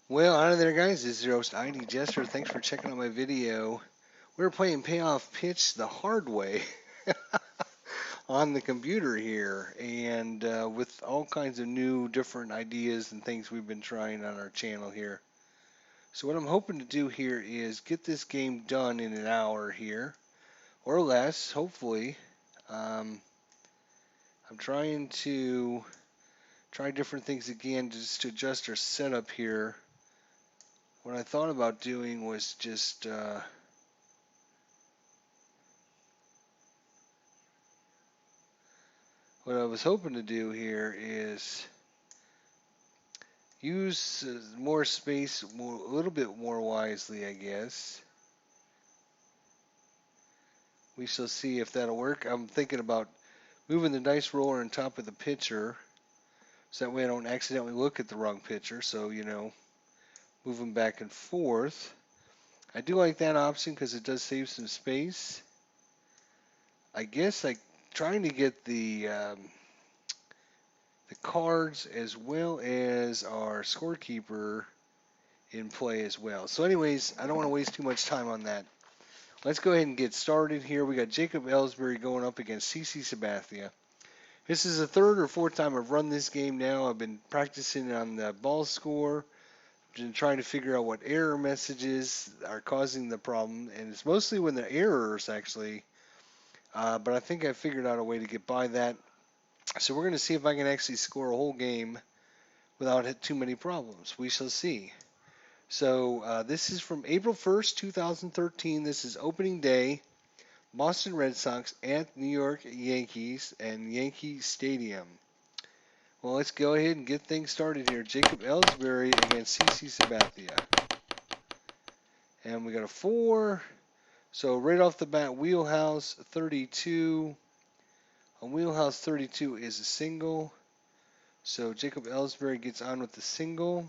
Well, hi there, guys. This is your host, ID Jester. Thanks for checking out my video. We're playing Payoff Pitch the hard way on the computer here, and with all kinds of new, different ideas and things we've been trying on our channel here. So, what I'm hoping to do here is get this game done in an hour here, or less, hopefully. Um, I'm trying to try different things again just to adjust our setup here. What I thought about doing was just what I was hoping to do here is use more space a little bit more wisely, I guess. We shall see if that'll work. I'm thinking about moving the dice roller on top of the pitcher so that way I don't accidentally look at the wrong pitcher. So, move them back and forth. I do like that option because it does save some space. I guess trying to get the cards as well as our scorekeeper in play as well. So anyways, I don't want to waste too much time on that. Let's go ahead and get started here. We got Jacob Ellsbury going up against CC Sabathia. This is the third or fourth time I've run this game now. I've been practicing on the ball score, been trying to figure out what error messages are causing the problem, and it's mostly when the errors actually, but I think I figured out a way to get by that. So we're going to see if I can actually score a whole game without too many problems. We shall see. So this is from April 1st, 2013. This is opening day. Boston Red Sox at New York Yankees and Yankee Stadium. Well, let's go ahead and get things started here. Jacob Ellsbury against CC Sabathia. And we got a 4. So right off the bat, Wheelhouse 32. On Wheelhouse 32 is a single. So Jacob Ellsbury gets on with the single.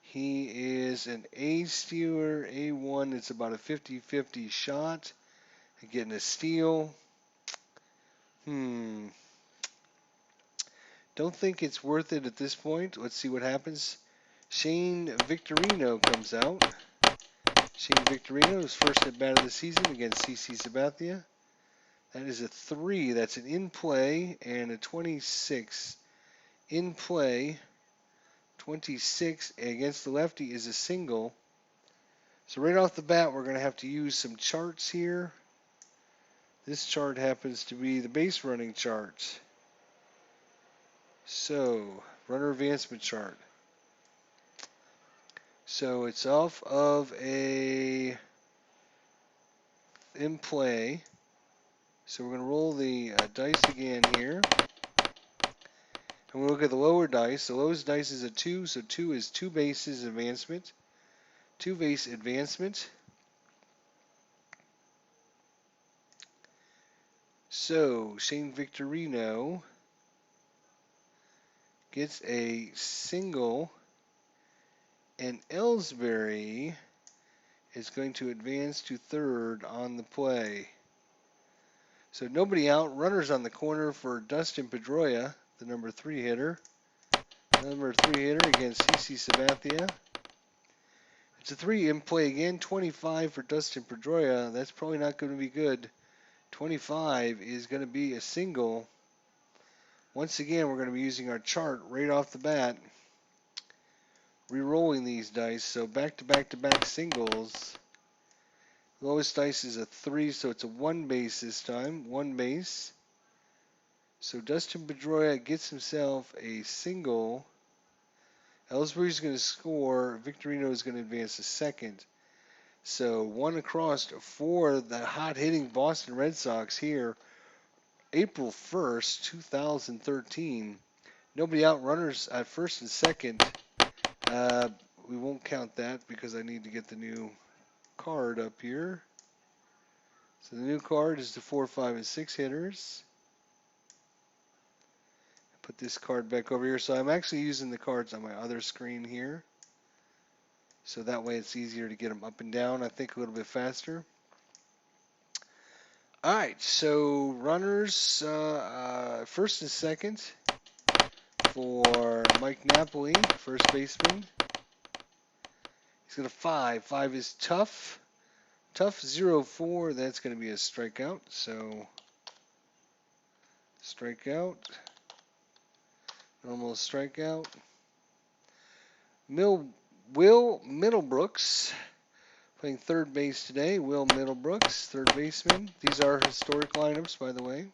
He is an A stealer, A1. It's about a 50-50 shot. Getting a steal. Don't think it's worth it at this point. Let's see what happens. Shane Victorino comes out. Shane Victorino is first at bat of the season against CC Sabathia. That is a 3. That's an in play and a 26. In play, 26 against the lefty is a single. So right off the bat, we're going to have to use some charts here. This chart happens to be the base running chart. So, runner advancement chart. So it's off of a in play. So we're going to roll the dice again here. And we'll look at the lower dice. The lowest dice is a 2, so 2 is 2 bases advancement. 2 base advancement. So Shane Victorino gets a single, and Ellsbury is going to advance to third on the play. So nobody out. Runners on the corner for Dustin Pedroia, the number 3 hitter. Number 3 hitter against CC Sabathia. It's a 3 in play again. 25 for Dustin Pedroia. That's probably not going to be good. 25 is going to be a single. Once again, we're going to be using our chart right off the bat. Re-rolling these dice. So back-to-back-to-back singles. Lowest dice is a 3, so it's a 1 base this time. 1 base. So Dustin Pedroia gets himself a single. Ellsbury's going to score. Victorino is going to advance a second. So 1 across for the hot-hitting Boston Red Sox here. April 1st, 2013. Nobody out. Runners at first and second. We won't count that because I need to get the new card up here. So the new card is the 4, 5, and 6 hitters. Put this card back over here. So I'm actually using the cards on my other screen here. So that way it's easier to get them up and down, I think a little bit faster. All right, so runners first and second for Mike Napoli, first baseman. He's got a 5. 5 is tough. Tough 0-4. That's going to be a strikeout. So strikeout. Normal strikeout. Will Middlebrooks playing third base today. Will Middlebrooks, third baseman. These are historic lineups, by the way.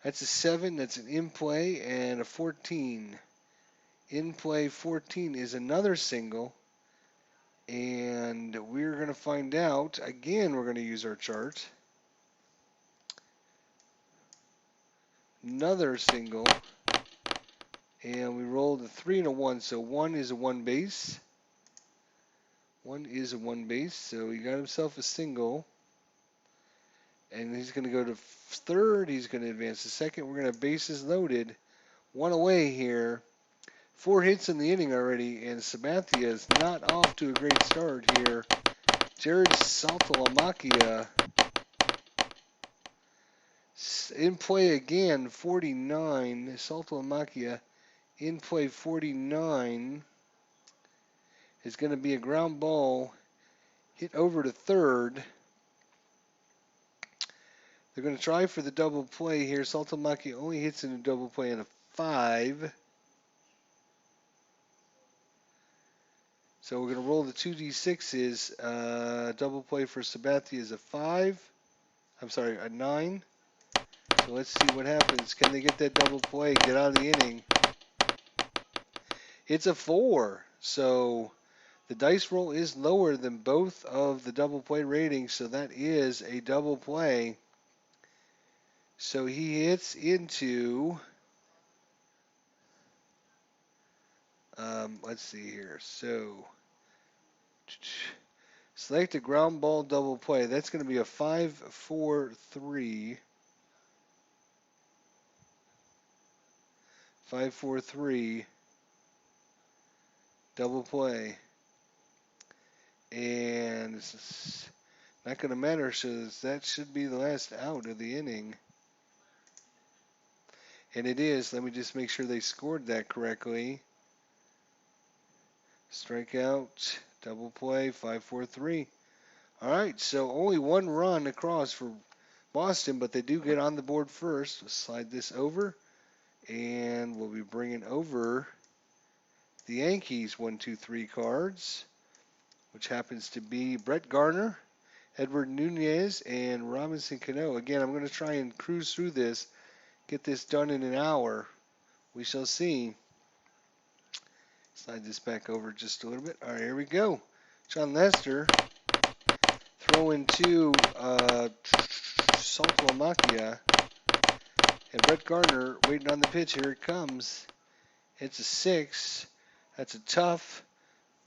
That's a 7. That's an in play and a 14. In play 14 is another single. And we're going to find out. Again, we're going to use our chart. Another single. And we rolled a 3 and a 1. So 1 is a 1 base. 1 is a 1 base. So he got himself a single. And he's going to go to third. He's going to advance to second. We're going to have bases loaded. 1 away here. 4 hits in the inning already. And Sabathia is not off to a great start here. Jared Saltalamacchia in play again, 49. Saltalamacchia in play 49 is going to be a ground ball hit over to third. They're going to try for the double play here. Saltalamacchia only hits in a double play in a 5. So we're going to roll the 2d6s. Double play for Sabathia is a 5. I'm sorry, a 9. So let's see what happens. Can they get that double play, get out of the inning? It's a 4. So the dice roll is lower than both of the double play ratings, so that is a double play. So he hits into, let's see here. So select a ground ball double play. That's going to be a 5-4-3. 5-4-3 double play. And it's not going to matter, so that should be the last out of the inning. And it is. Let me just make sure they scored that correctly. Strikeout, double play, 5-4-3. All right, so only 1 run across for Boston, but they do get on the board first. Let's slide this over, and we'll be bringing over the Yankees 1, 2, 3 cards, which happens to be Brett Garner, Edward Nunez, and Robinson Cano. Again, I'm going to try and cruise through this, get this done in an hour. We shall see. Slide this back over just a little bit. All right, here we go. John Lester throwing to Saltalamacchia. And Brett Gardner waiting on the pitch. Here it comes. It's a 6. That's a tough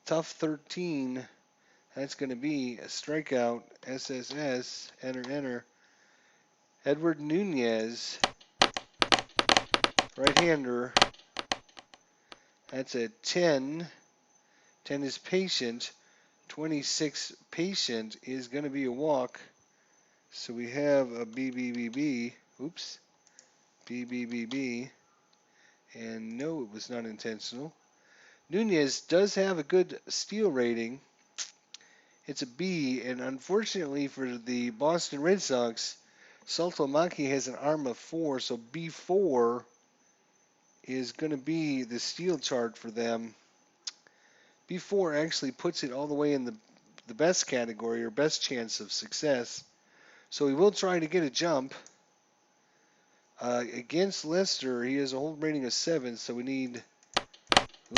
13. That's going to be a strikeout. SSS. Enter. Edward Nunez. Right-hander. That's a 10. 10 is patient. 26 patient is going to be a walk. So we have a BBBB. Oops. BBBB. And no, it was not intentional. Nunez does have a good steal rating. It's a B, and unfortunately for the Boston Red Sox, Saltalamacchia has an arm of 4, so B4 is going to be the steal chart for them. B4 actually puts it all the way in the best category, or best chance of success. So he will try to get a jump. Against Lester, he has a hold rating of 7, so we need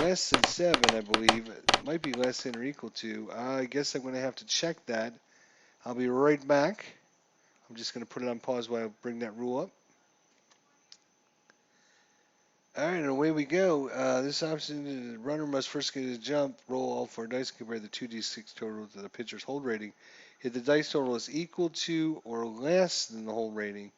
less than 7, I believe. It might be less than or equal to. I guess I'm going to have to check that. I'll be right back. I'm just going to put it on pause while I bring that rule up. All right, and away we go. This option, the runner must first get a jump, roll all 4 dice, compare the 2d6 total to the pitcher's hold rating. If the dice total is equal to or less than the hold rating,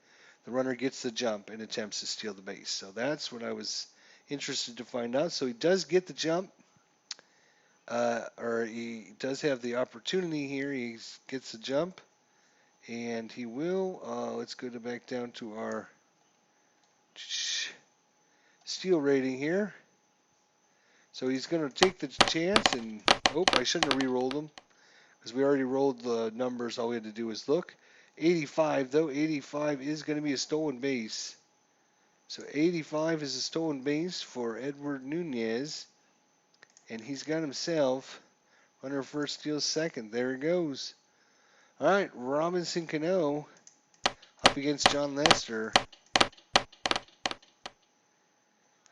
the runner gets the jump and attempts to steal the base. So that's what I was interested to find out. So he does get the jump, or he does have the opportunity here. He gets the jump, and he will. Let's go back down to our steal rating here. So he's going to take the chance and, oh, I shouldn't have re-rolled them because we already rolled the numbers. All we had to do was look. 85, though, 85 is going to be a stolen base. So 85 is a stolen base for Edward Nunez. And he's got himself runner first, steals second. There he goes. All right, Robinson Cano up against John Lester.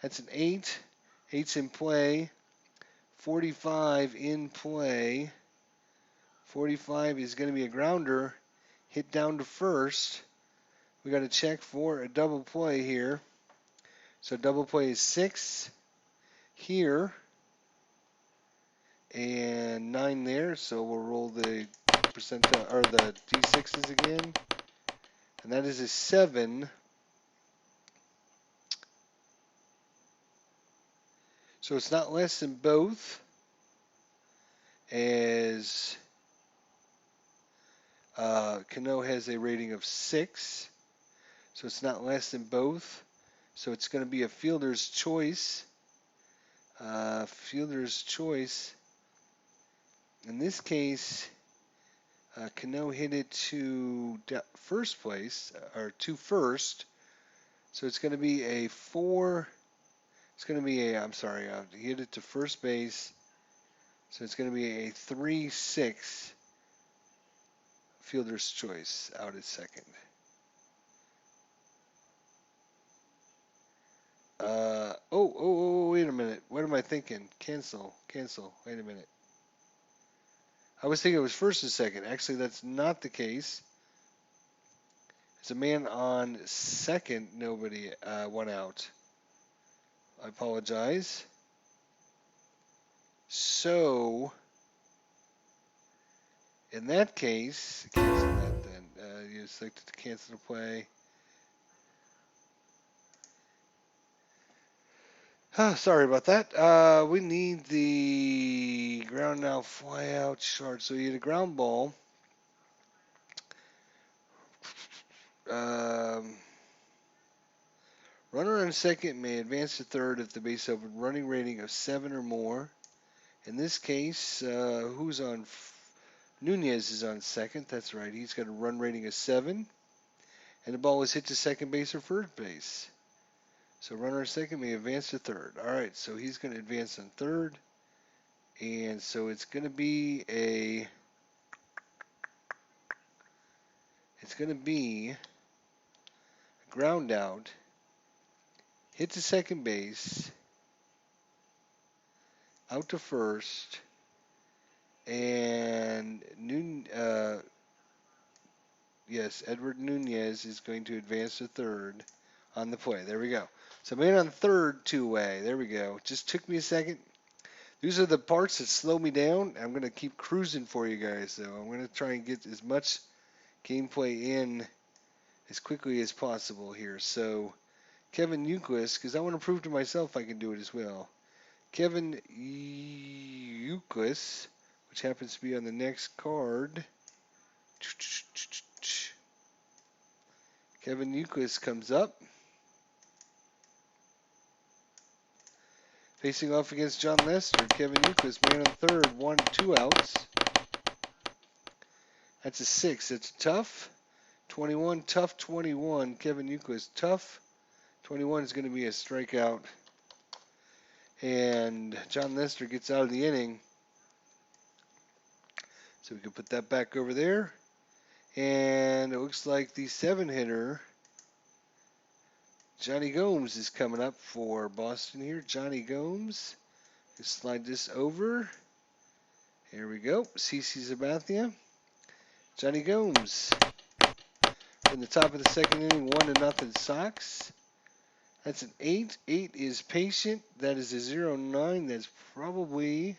That's an 8. 8's in play. 45 in play. 45 is going to be a grounder. Hit down to first. We got to check for a double play here. So double play is 6 here and 9 there. So we'll roll the percentile or the d6s again, and that is a 7. So it's not less than both, as Cano has a rating of 6. So it's not less than both. So it's going to be a fielder's choice. Fielder's choice. In this case, Cano hit it to first place, or to first. So it's going to be a 4. It's going to be a, I'm sorry, he hit it to first base. So it's going to be a 3-6 fielder's choice out at second. Wait a minute. What am I thinking? Cancel. Wait a minute. I was thinking it was first and second. Actually, that's not the case. There's a man on second. Nobody, one out. I apologize. So, in that case, cancel that then. You selected to cancel the play. Sorry about that. We need the ground now, fly out, short. So you get a ground ball. Runner on second may advance to third if the base open running rating of 7 or more. In this case, who's on? Nunez is on second. That's right. He's got a run rating of 7. And the ball is hit to second base or first base. So runner on second may advance to third. All right, so he's going to advance on third. And so it's going to be a ground out, hit to second base, out to first, and Edward Nunez is going to advance to third on the play. There we go. So man on third, two-way. There we go. Just took me a second. These are the parts that slow me down. I'm going to keep cruising for you guys, though. I'm going to try and get as much gameplay in as quickly as possible here. So Kevin Euclid, because I want to prove to myself I can do it as well. Kevin Euclid, which happens to be on the next card. Kevin Euclid comes up. Facing off against John Lester. Kevin Euclid, man on third, 1-2 outs. That's a 6. That's tough. 21, tough 21. Kevin Euclid, tough. 21 is going to be a strikeout. And John Lester gets out of the inning. So we can put that back over there. And it looks like the 7-hitter, Johnny Gomes, is coming up for Boston here. Johnny Gomes. Just slide this over. Here we go. CC Sabathia. Johnny Gomes. In the top of the second inning, 1-0 Sox. That's an 8. 8 is patient. That is a 0-9. That's probably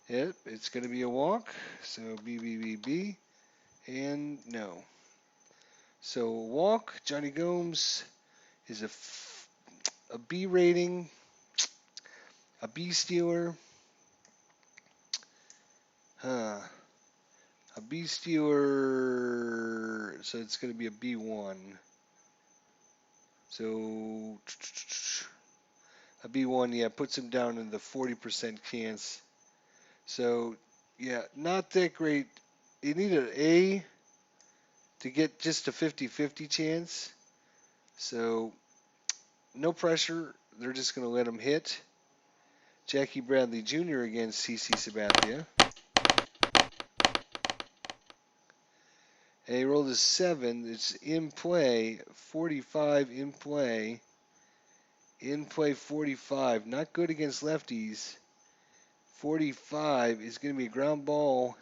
it. It's going to be a walk. So B. And no. So walk. Johnny Gomes is a B rating. A B stealer. A B stealer. So it's going to be a B1. So A B1, yeah, puts him down in the 40% chance. So, yeah, not that great. You need an A to get just a 50-50 chance. So, no pressure. They're just going to let him hit. Jackie Bradley Jr. against CC Sabathia. And he rolled a 7. It's in play. 45 in play. In play 45. Not good against lefties. 45 is going to be a ground ball.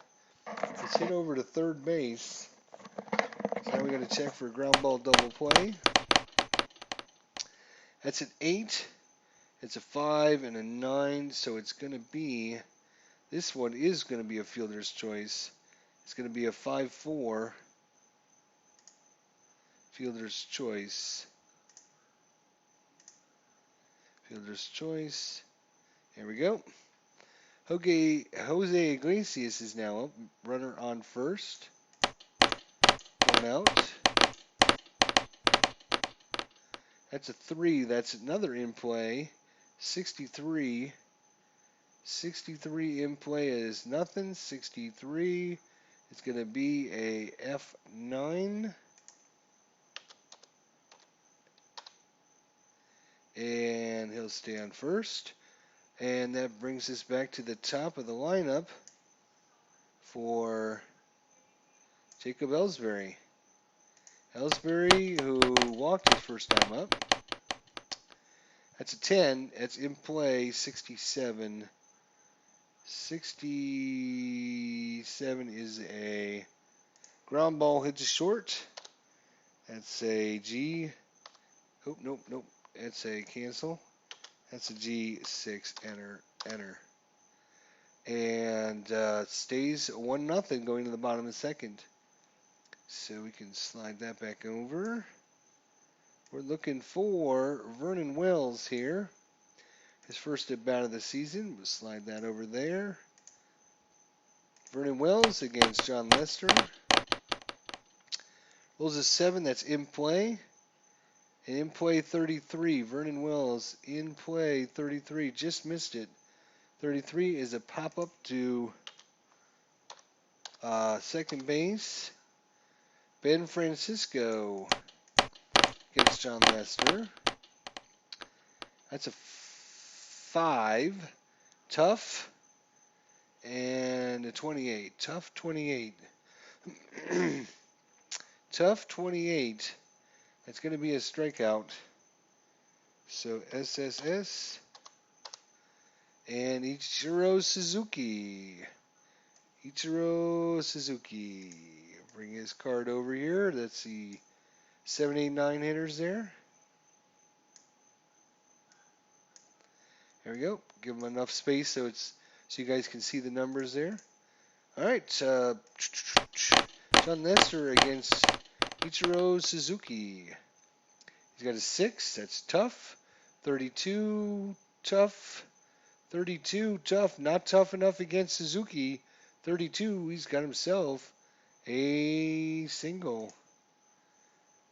It's hit over to third base. So now we're going to check for a ground ball double play. That's an 8. It's a 5 and a 9. So it's going to be, this one is going to be a fielder's choice. It's going to be a 5-4 fielder's choice. Fielder's choice. Here we go. Okay, Jose Iglesias is now up. Runner on first. One out. That's a 3. That's another in play. 63. 63 in play is nothing. 63. It's going to be a F9. And he'll stay on first. And that brings us back to the top of the lineup for Jacob Ellsbury. Ellsbury, who walked his first time up. That's a 10. That's in play, 67. 67 is a ground ball, hits a short. That's a G. Oh, nope. That's a cancel. That's a G6, enter. And stays 1-0 going to the bottom of the second. So we can slide that back over. We're looking for Vernon Wells here. His first at bat of the season. We'll slide that over there. Vernon Wells against John Lester. Rolls a 7. That's in play. And in play 33. Vernon Wells in play 33. Just missed it. 33 is a pop-up to second base. Ben Francisco against John Lester. That's a 5. Tough. And a 28. Tough 28. Tough 28. That's going to be a strikeout. So SSS. And Ichiro Suzuki. Ichiro Suzuki. Bring his card over here. That's the 7, 8, 9 hitters there. There we go. Give them enough space so you guys can see the numbers there. All right. John Lester against Ichiro Suzuki. He's got a 6. That's tough. 32. Tough. 32. Tough. Not tough enough against Suzuki. 32. He's got himself a single.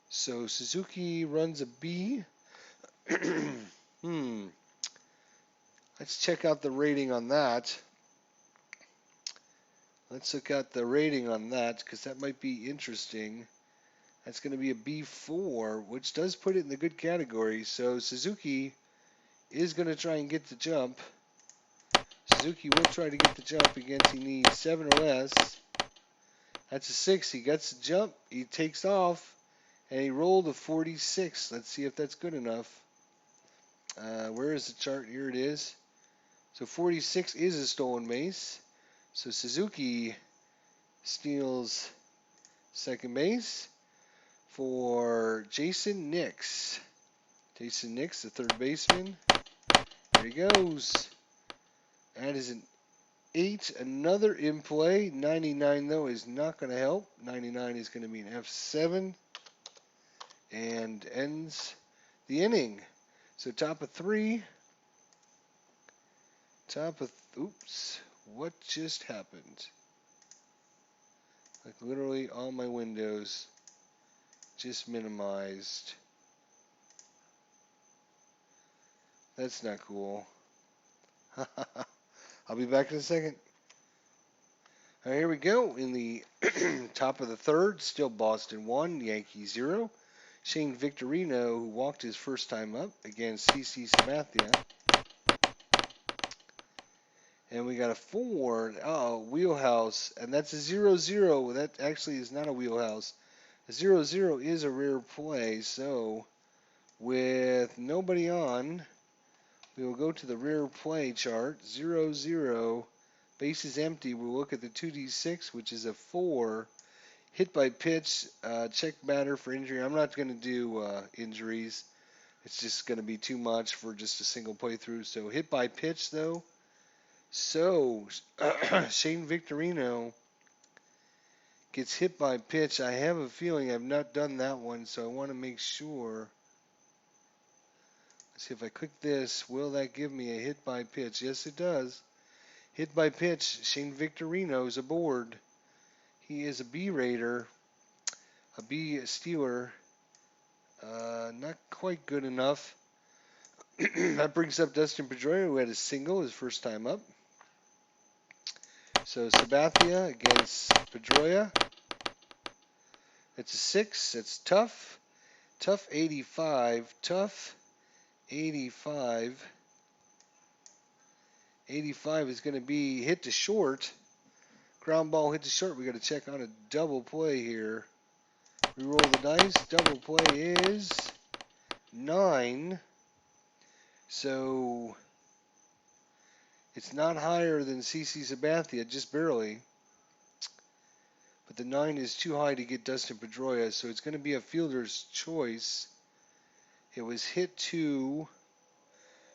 So Suzuki runs a B. Let's check out the rating on that. Let's look at the rating on that because that might be interesting. That's going to be a B4, which does put it in the good category. So Suzuki is going to try and get the jump. Suzuki will try to get the jump against he needs 7 or less. That's a 6. He gets the jump. He takes off. And he rolled a 46. Let's see if that's good enough. Where is the chart? Here it is. So 46 is a stolen base. So Suzuki steals second base for Jason Nix. Jason Nix, the third baseman. There he goes. That is an 8. Another in play. 99, though, is not going to help. 99 is going to be an F7. And ends the inning. So top of 3. Oops. What just happened? Like literally all my windows just minimized. That's not cool. I'll be back in a second. All right, here we go. In the top of the third, still Boston 1, Yankees 0. Shane Victorino, who walked his first time up against CC Sabathia. And we got a 4, wheelhouse, and that's a 0-0. That actually is not a wheelhouse. A 0-0 is a rare play, so with nobody on, we will go to the rare play chart. 0-0, bases empty. We'll look at the 2D6, which is a 4. Hit by pitch, check batter for injury. I'm not going to do injuries. It's just going to be too much for just a single playthrough. So hit by pitch, though. So Shane Victorino gets hit by pitch. I have a feeling I've not done that one, so I want to make sure. Let's see if I click this. Will that give me a hit by pitch? Yes, it does. Hit by pitch. Shane Victorino is aboard. He is a B Raider, a B Steeler. Not quite good enough. That brings up Dustin Pedroia, who had a single his first time up. So Sabathia against Pedroia. It's a 6. It's tough. Tough 85. Tough 85. 85 is going to be hit to short. Ground ball hit to short. We got to check on a double play here. We roll the dice. Double play is 9. So it's not higher than CC Sabathia, just barely. But the 9 is too high to get Dustin Pedroia, so it's going to be a fielder's choice. It was hit to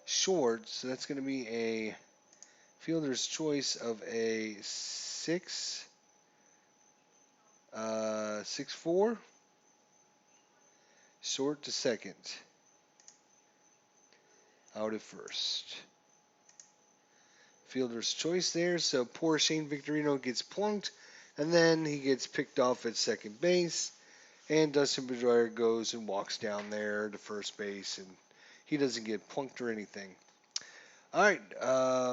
short, so that's going to be a fielder's choice of a 6, 6-4, short to second, out at first. Fielder's choice there, so poor Shane Victorino gets plunked, and then he gets picked off at second base, and Dustin Pedroia goes and walks down there to first base, and he doesn't get plunked or anything. All right,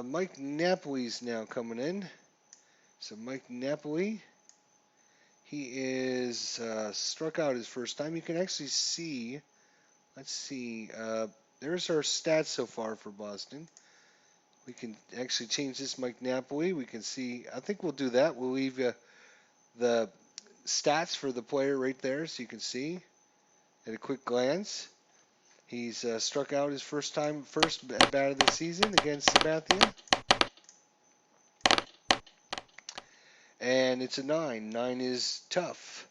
Mike Napoli's now coming in. So Mike Napoli, he is struck out his first time. You can actually see, let's see, there's our stats so far for Boston. We can actually change this Mike Napoli. We can see, I think we'll do that. We'll leave the stats for the player right there so you can see at a quick glance. He's struck out his first at bat of the season against Sabathia. And it's a 9. 9 is tough.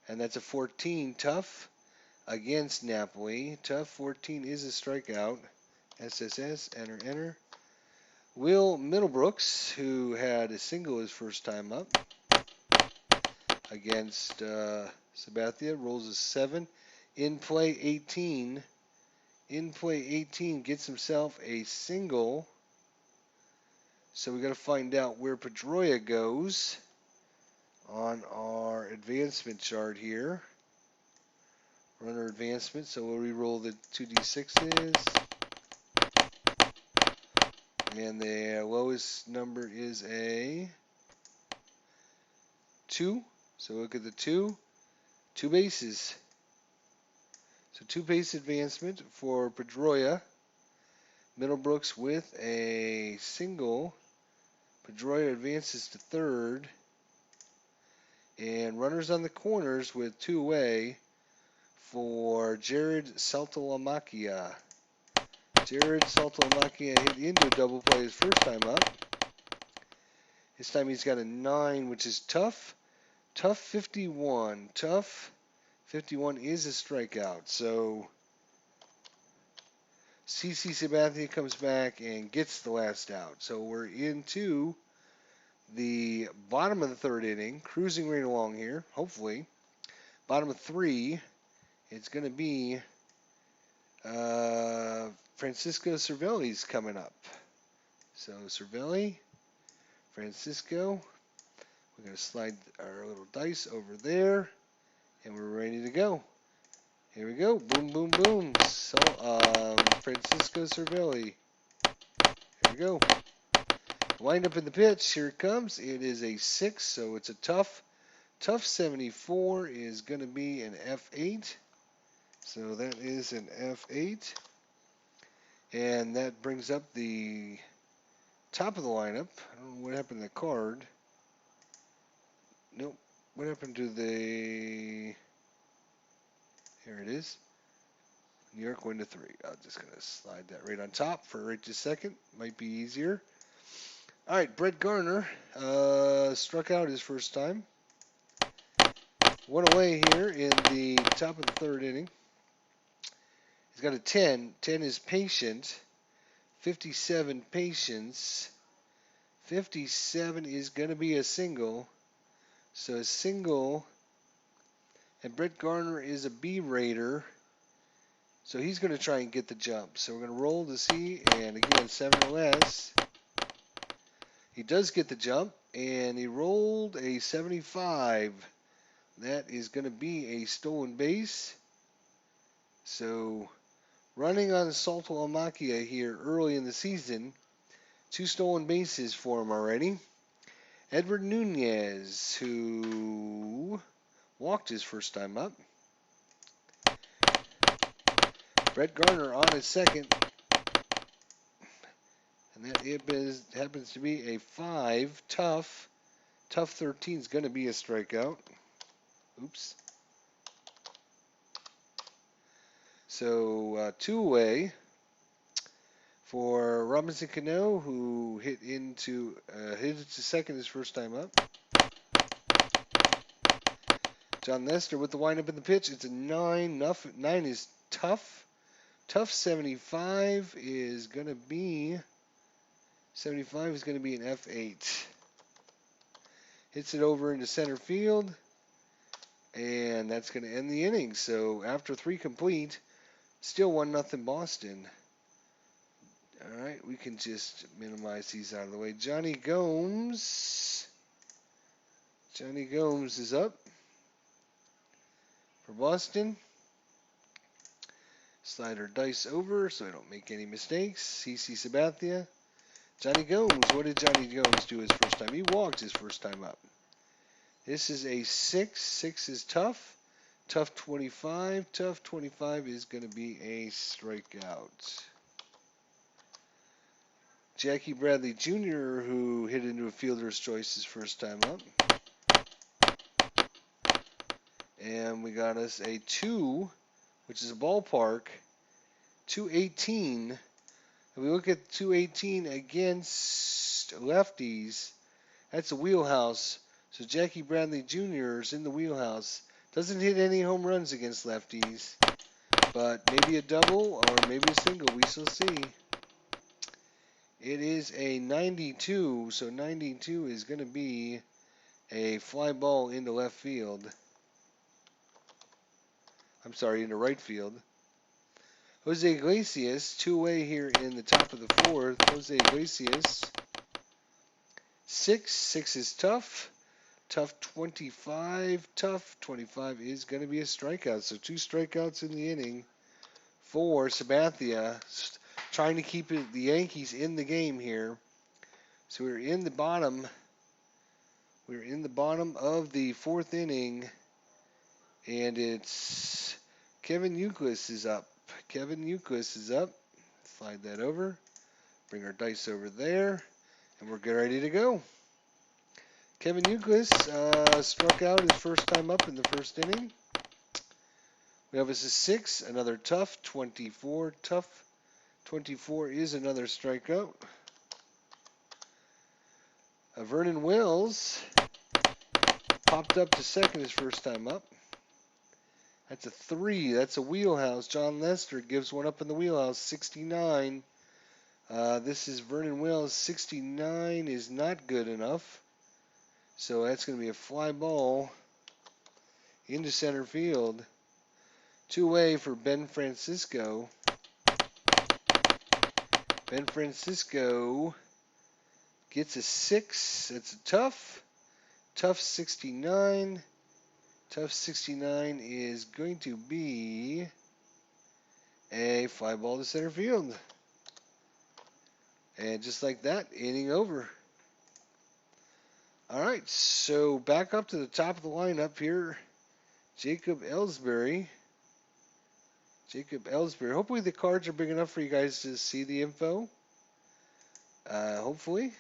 And that's a 14 tough against Napoli. Tough 14 is a strikeout. SSS, enter, enter. Will Middlebrooks, who had a single his first time up against Sabathia, rolls a 7. In play 18. In play 18 gets himself a single. So we got to find out where Pedroia goes on our advancement chart here. Runner advancement, so we'll re-roll the 2d6s. And the lowest number is a 2. So look at the 2. 2 bases. So 2 base advancement for Pedroia. Middlebrooks with a single. Pedroia advances to third. And runners on the corners with 2 away for Jared Saltalamacchia. Jared Saltalamacchia hit into a double play his first time up. This time he's got a 9, which is tough. Tough 51. Tough 51 is a strikeout. So CC Sabathia comes back and gets the last out. So we're into the bottom of the third inning, cruising right along here, hopefully. Bottom of 3, it's going to be Francisco Cervelli's coming up. So Cervelli, Francisco, we're going to slide our little dice over there, and we're ready to go. Here we go. Boom, boom, boom. So, Francisco Cervelli. Here we go. Wind up in the pitch. Here it comes. It is a 6, so it's a tough. Tough 74 is going to be an F8. So that is an F8. And that brings up the top of the lineup. I don't know what happened to the card. Nope. What happened to the... Here it is. New York went to 3. I'm just going to slide that right on top for right this second. Might be easier. All right, Brett Garner struck out his first time. One away here in the top of the third inning. He's got a 10. 10 is patient. 57 patience. 57 is going to be a single. So a single. And Brett Garner is a B Raider. So he's going to try and get the jump. So we're going to roll to see. And again, 7 or less. He does get the jump. And he rolled a 75. That is going to be a stolen base. So running on Salto Amakia here early in the season. 2 stolen bases for him already. Edward Nunez, who walked his first time up. Brett Garner on his second. And that happens to be a 5. Tough. Tough 13 is going to be a strikeout. Oops. So 2 away for Robinson Cano, who hit it to second his first time up. John Lester with the windup in the pitch. It's a 9. 9 is tough. Tough 75 is going to be an F8. Hits it over into center field, and that's going to end the inning. So after 3 complete, still 1-0 Boston. All right, we can just minimize these out of the way. Johnny Gomes is up for Boston. Slide our dice over so I don't make any mistakes. CC Sabathia. Johnny Gomes. What did Johnny Gomes do his first time? He walked his first time up. This is a 6. 6 is tough. Tough 25. Tough 25 is going to be a strikeout. Jackie Bradley Jr., who hit into a fielder's choice his first time up. And we got us a 2, which is a ballpark. 218. If we look at 218 against lefties, that's a wheelhouse. So Jackie Bradley Jr. is in the wheelhouse. Doesn't hit any home runs against lefties, but maybe a double or maybe a single. We shall see. It is a 92, so 92 is going to be a fly ball into left field. I'm sorry, into right field. Jose Iglesias, 2 away here in the top of the 4th. Jose Iglesias, 6. 6 is tough. Tough 25. Tough 25 is going to be a strikeout. So 2 strikeouts in the inning for Sabathia. Trying to keep the Yankees in the game here. So we're in the bottom. We're in the bottom of the 4th inning. And it's Kevin Youkilis is up. Kevin Youkilis is up. Slide that over. Bring our dice over there. And we're get ready to go. Kevin Youkilis struck out his first time up in the first inning. We have us a 6. Another tough 24. Tough 24 is another strikeout. Vernon Wells popped up to second his first time up. That's a 3. That's a wheelhouse. John Lester gives one up in the wheelhouse. 69. This is Vernon Wells. 69 is not good enough. So that's going to be a fly ball into center field. 2 away for Ben Francisco. Ben Francisco gets a 6. It's a tough. Tough 69. Tough 69 is going to be a fly ball to center field. And just like that, inning over. All right, so back up to the top of the lineup here. Jacob Ellsbury. Hopefully the cards are big enough for you guys to see the info. Hopefully.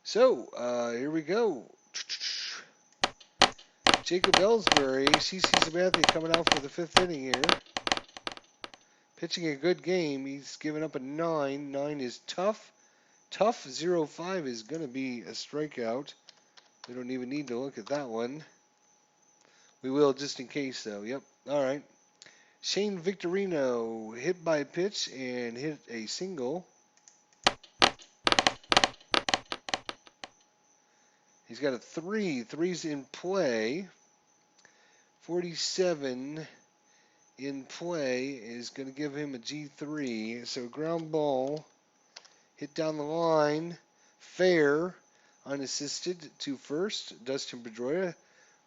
So, here we go. Jacob Ellsbury, CC Sabathia coming out for the 5th inning here. Pitching a good game. He's given up a 9. 9 is tough. Tough 0-5 is going to be a strikeout. We don't even need to look at that one. We will just in case, though. Yep. All right. Shane Victorino hit by pitch and hit a single. He's got a 3. 3's in play. 47 in play is going to give him a G3. So ground ball hit down the line. Fair. Unassisted to first. Dustin Pedroia.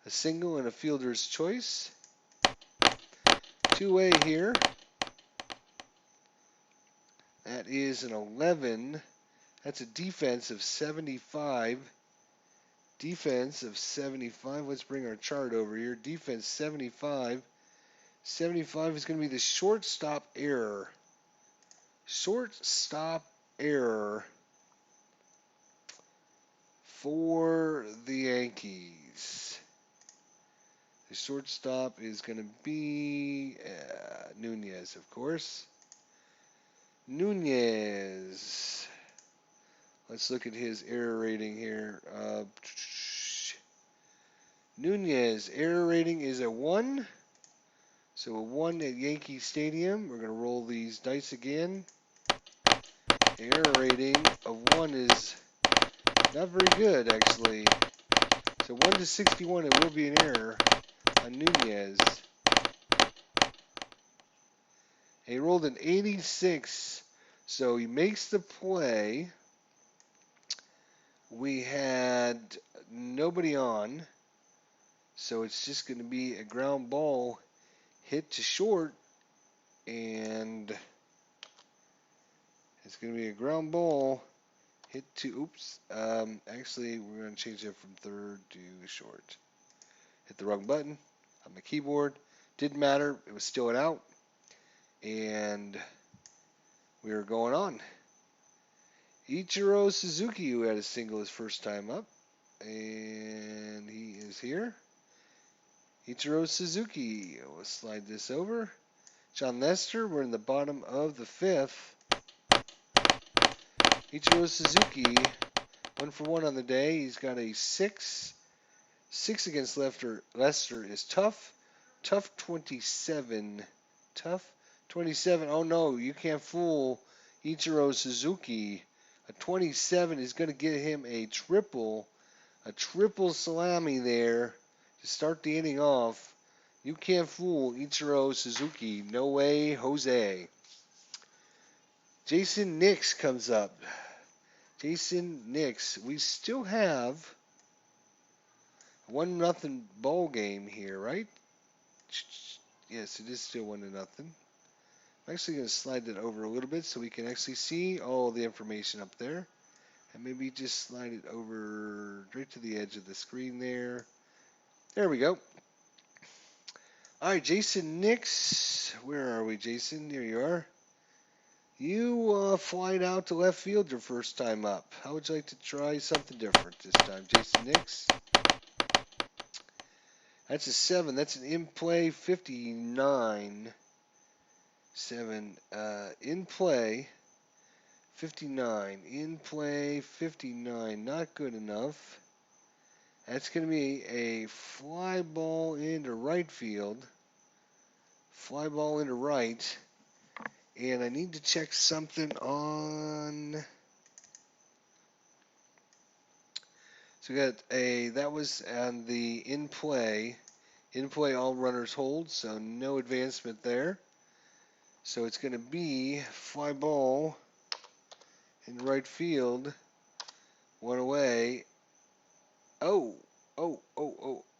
A single and a fielder's choice. Two-way here. That is an 11. That's a defense of 75. Defense of 75. Let's bring our chart over here. Defense 75. 75 is going to be the shortstop error. Shortstop error for the Yankees. The shortstop is going to be Nunez, of course. Nunez. Let's look at his error rating here. Nunez, error rating is a 1. So a 1 at Yankee Stadium. We're going to roll these dice again. The error rating of 1 is not very good, actually. So 1 to 61, it will be an error on Nunez. He rolled an 86, so he makes the play. We had nobody on, so it's just going to be a ground ball hit to short, and it's going to be a ground ball hit to, actually we're going to change that from third to short. Hit the wrong button on my keyboard. Didn't matter, it was still an out, and we were going on. Ichiro Suzuki, who had a single his first time up, and he is here. Ichiro Suzuki, we'll slide this over. John Lester, we're in the bottom of the 5th. Ichiro Suzuki, 1 for 1 on the day. He's got a 6. 6 against Lester is tough. Tough 27. Tough 27. Oh no, you can't fool Ichiro Suzuki. A 27 is going to get him a triple salami there to start the inning off. You can't fool Ichiro Suzuki. No way, Jose. Jason Nix comes up. Jason Nix. We still have 1-0 ball game here, right? Yes, it is still 1-0. I'm actually going to slide that over a little bit so we can actually see all the information up there. And maybe just slide it over right to the edge of the screen there. There we go. All right, Jason Nix. Where are we, Jason? There you are. You flied out to left field your first time up. How would you like to try something different this time, Jason Nix? That's a 7. That's an in-play 59. 7 in play 59. In play 59. Not good enough. That's going to be a fly ball into right field. Fly ball into right. And I need to check something on. So we got that was on the in play. In play, all runners hold, so no advancement there. So it's going to be fly ball in right field. 1 away. Oh.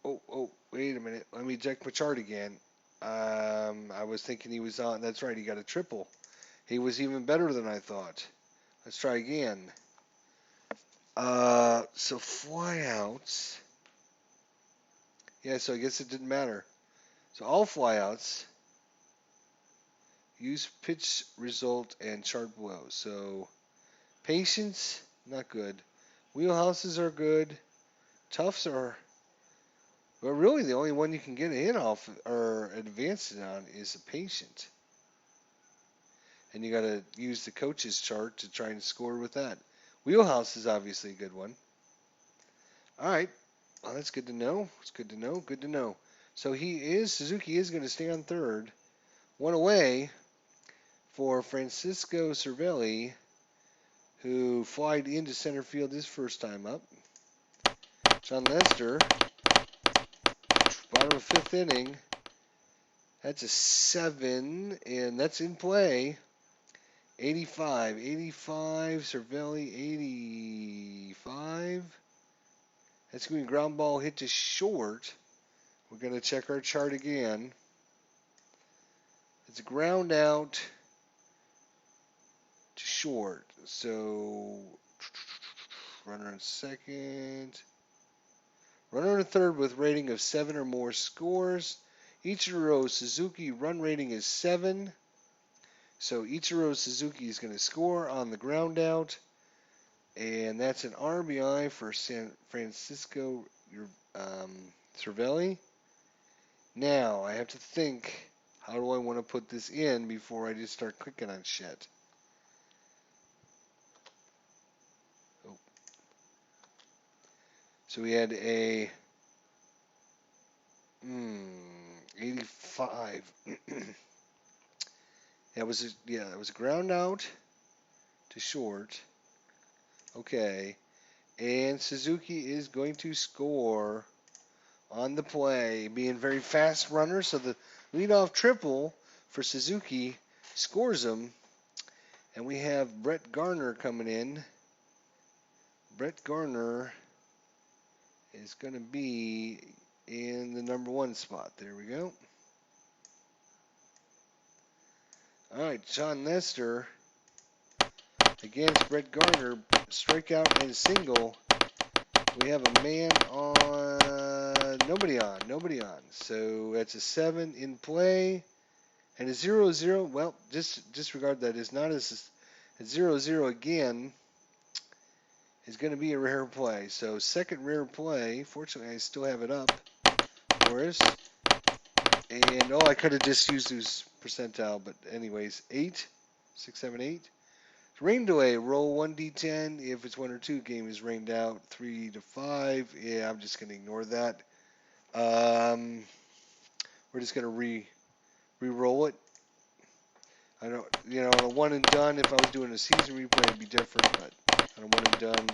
Oh, wait a minute. Let me check my chart again. I was thinking he was on. That's right. He got a triple. He was even better than I thought. Let's try again. So flyouts. Yeah, so I guess it didn't matter. So all flyouts use pitch result and chart below. So patience, not good. Wheelhouses are good. Toughs are, but really the only one you can get a hit off or advance it on is a patient. And you got to use the coach's chart to try and score with that. Wheelhouse is obviously a good one. All right. Well, that's good to know. It's good to know. Good to know. So Suzuki is going to stay on third. One away for Francisco Cervelli, who flied into center field his first time up. John Lester, bottom of fifth inning. That's a 7, and that's in play. 85, Cervelli, 85. That's going to be ground ball hit to short. We're going to check our chart again. It's a ground out to short. So, runner in second. Runner in third with rating of 7 or more scores. Ichiro Suzuki run rating is 7. So Ichiro Suzuki is going to score on the ground out. And that's an RBI for San Francisco Cervelli. Now, I have to think, how do I want to put this in before I just start clicking on shit? Oh. So we had a 85. That was a ground out to short. Okay. And Suzuki is going to score on the play, being a very fast runner. So the leadoff triple for Suzuki scores him. And we have Brett Garner coming in. Brett Garner is going to be in the number 1 spot. There we go. All right, John Nestor against Brett Garner, strikeout and single. We have a man on, nobody on. So that's a 7 in play. And a 0-0, well, disregard that. It's not as a 0-0 again is going to be a rare play. So second rare play. Fortunately, I still have it up for us. And, I could have just used this percentile. But anyways, 8, 6, 7, 8. Rain delay, roll 1d10. If it's 1 or 2, game is rained out. 3 to 5. Yeah, I'm just going to ignore that. We're just going to re-roll it. I don't, on a one and done, if I was doing a season replay, it'd be different, but on a one and done,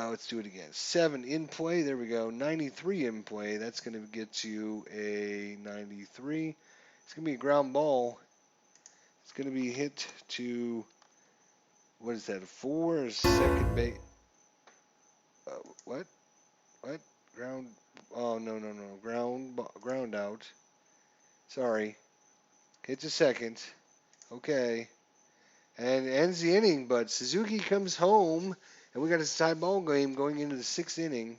let's do it again. 7 in play, there we go. 93 in play, that's going to get you a 93. It's going to be a ground ball. It's going to be hit to, what is that, a 4 or second base? What? Ground, oh, no. Ground out. Sorry. Hits a second. Okay. And ends the inning, but Suzuki comes home, and we got a tie ball game going into the 6th inning.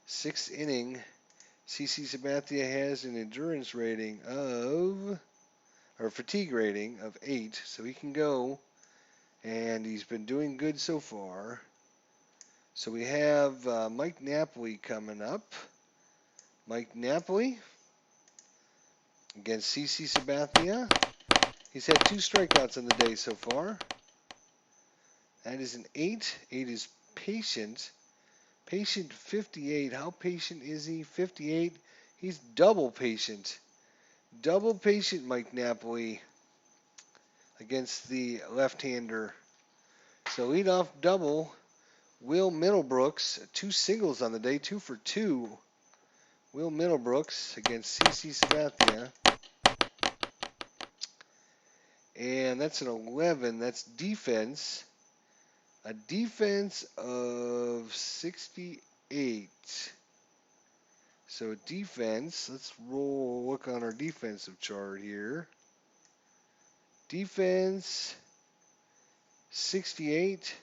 6th inning, CC Sabathia has an endurance rating or fatigue rating of 8, so he can go, and he's been doing good so far. So we have Mike Napoli coming up. Mike Napoli against CC Sabathia. He's had 2 strikeouts on the day so far. That is an 8. 8 is patient. Patient 58. How patient is he? 58. He's double patient. Double patient, Mike Napoli, against the left-hander. So leadoff double. Will Middlebrooks, 2 singles on the day, 2 for 2. Will Middlebrooks against CC Sabathia. And that's an 11. That's defense. A defense of 68. 8. So defense, let's look on our defensive chart here. Defense 68.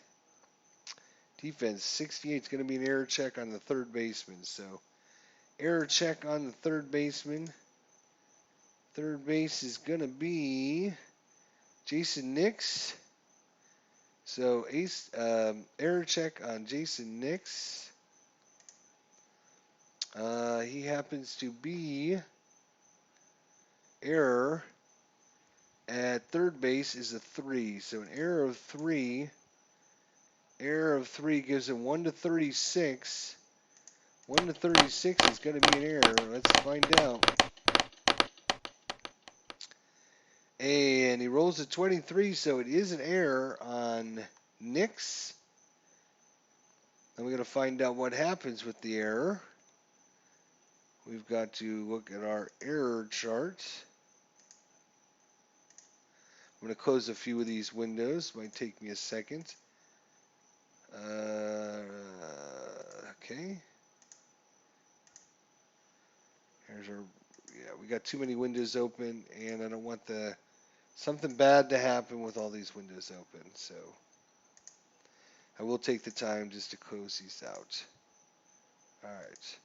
Defense 68 is going to be an error check on the third baseman. So error check on the third baseman. Third base is going to be Jason Nix. So error check on Jason Nix. He happens to be error at third base is a 3. So an error of 3. Error of 3 gives him 1 to 36. 1 to 36 is going to be an error. Let's find out. And he rolls a 23, so it is an error on Nix. And we're going to find out what happens with the error. We've got to look at our error chart. I'm going to close a few of these windows. Might take me a second. Okay. Here's our, we got too many windows open, and I don't want something bad to happen with all these windows open. So I will take the time just to close these out. All right.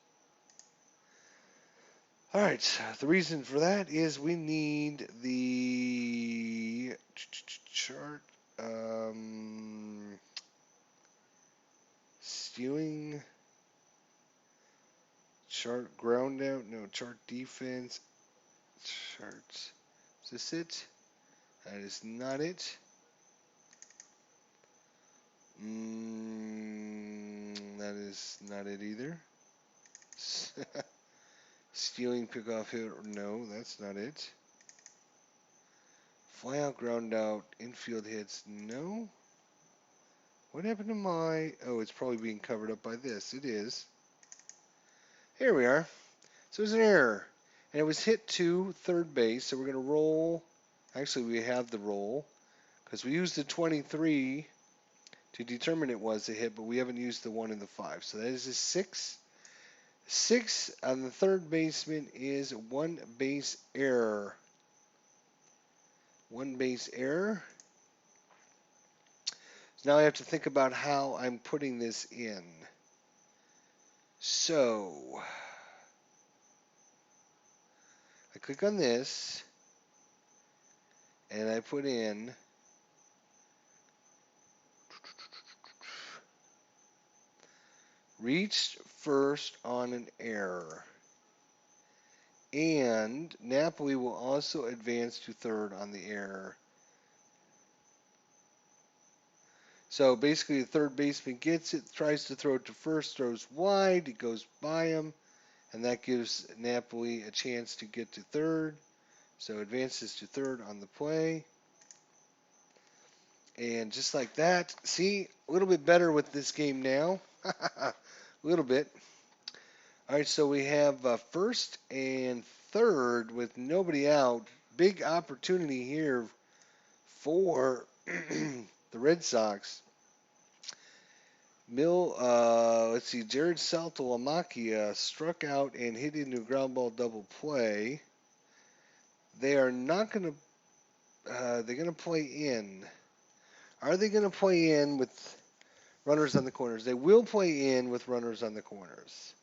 All right. The reason for that is we need the chart. Stealing. Chart ground out. No, chart defense. Charts. Is this it? That is not it. That is not it either. Stealing pickoff hit. No, that's not it. Fly out, ground out, infield hits. No. What happened to my... Oh, it's probably being covered up by this. It is. Here we are. So it's an error. And it was hit to third base. So we're going to roll. Actually, we have the roll. Because we used the 23 to determine it was a hit. But we haven't used the 1 and the 5. So that is a 6. 6 on the third baseman is 1 base error. 1 base error. So now I have to think about how I'm putting this in. So I click on this and I put in reached first on an error. And Napoli will also advance to third on the error. So basically, the third baseman gets it, tries to throw it to first, throws wide, it goes by him, and that gives Napoli a chance to get to third. So advances to third on the play. And just like that, see, a little bit better with this game now. A little bit. All right, so we have first and third with nobody out. Big opportunity here for the Red Sox. Let's see, Jared Saltalamacchia struck out and hit into a ground ball double play. They are not going to, they're going to play in. Are they going to play in with runners on the corners? They will play in with runners on the corners.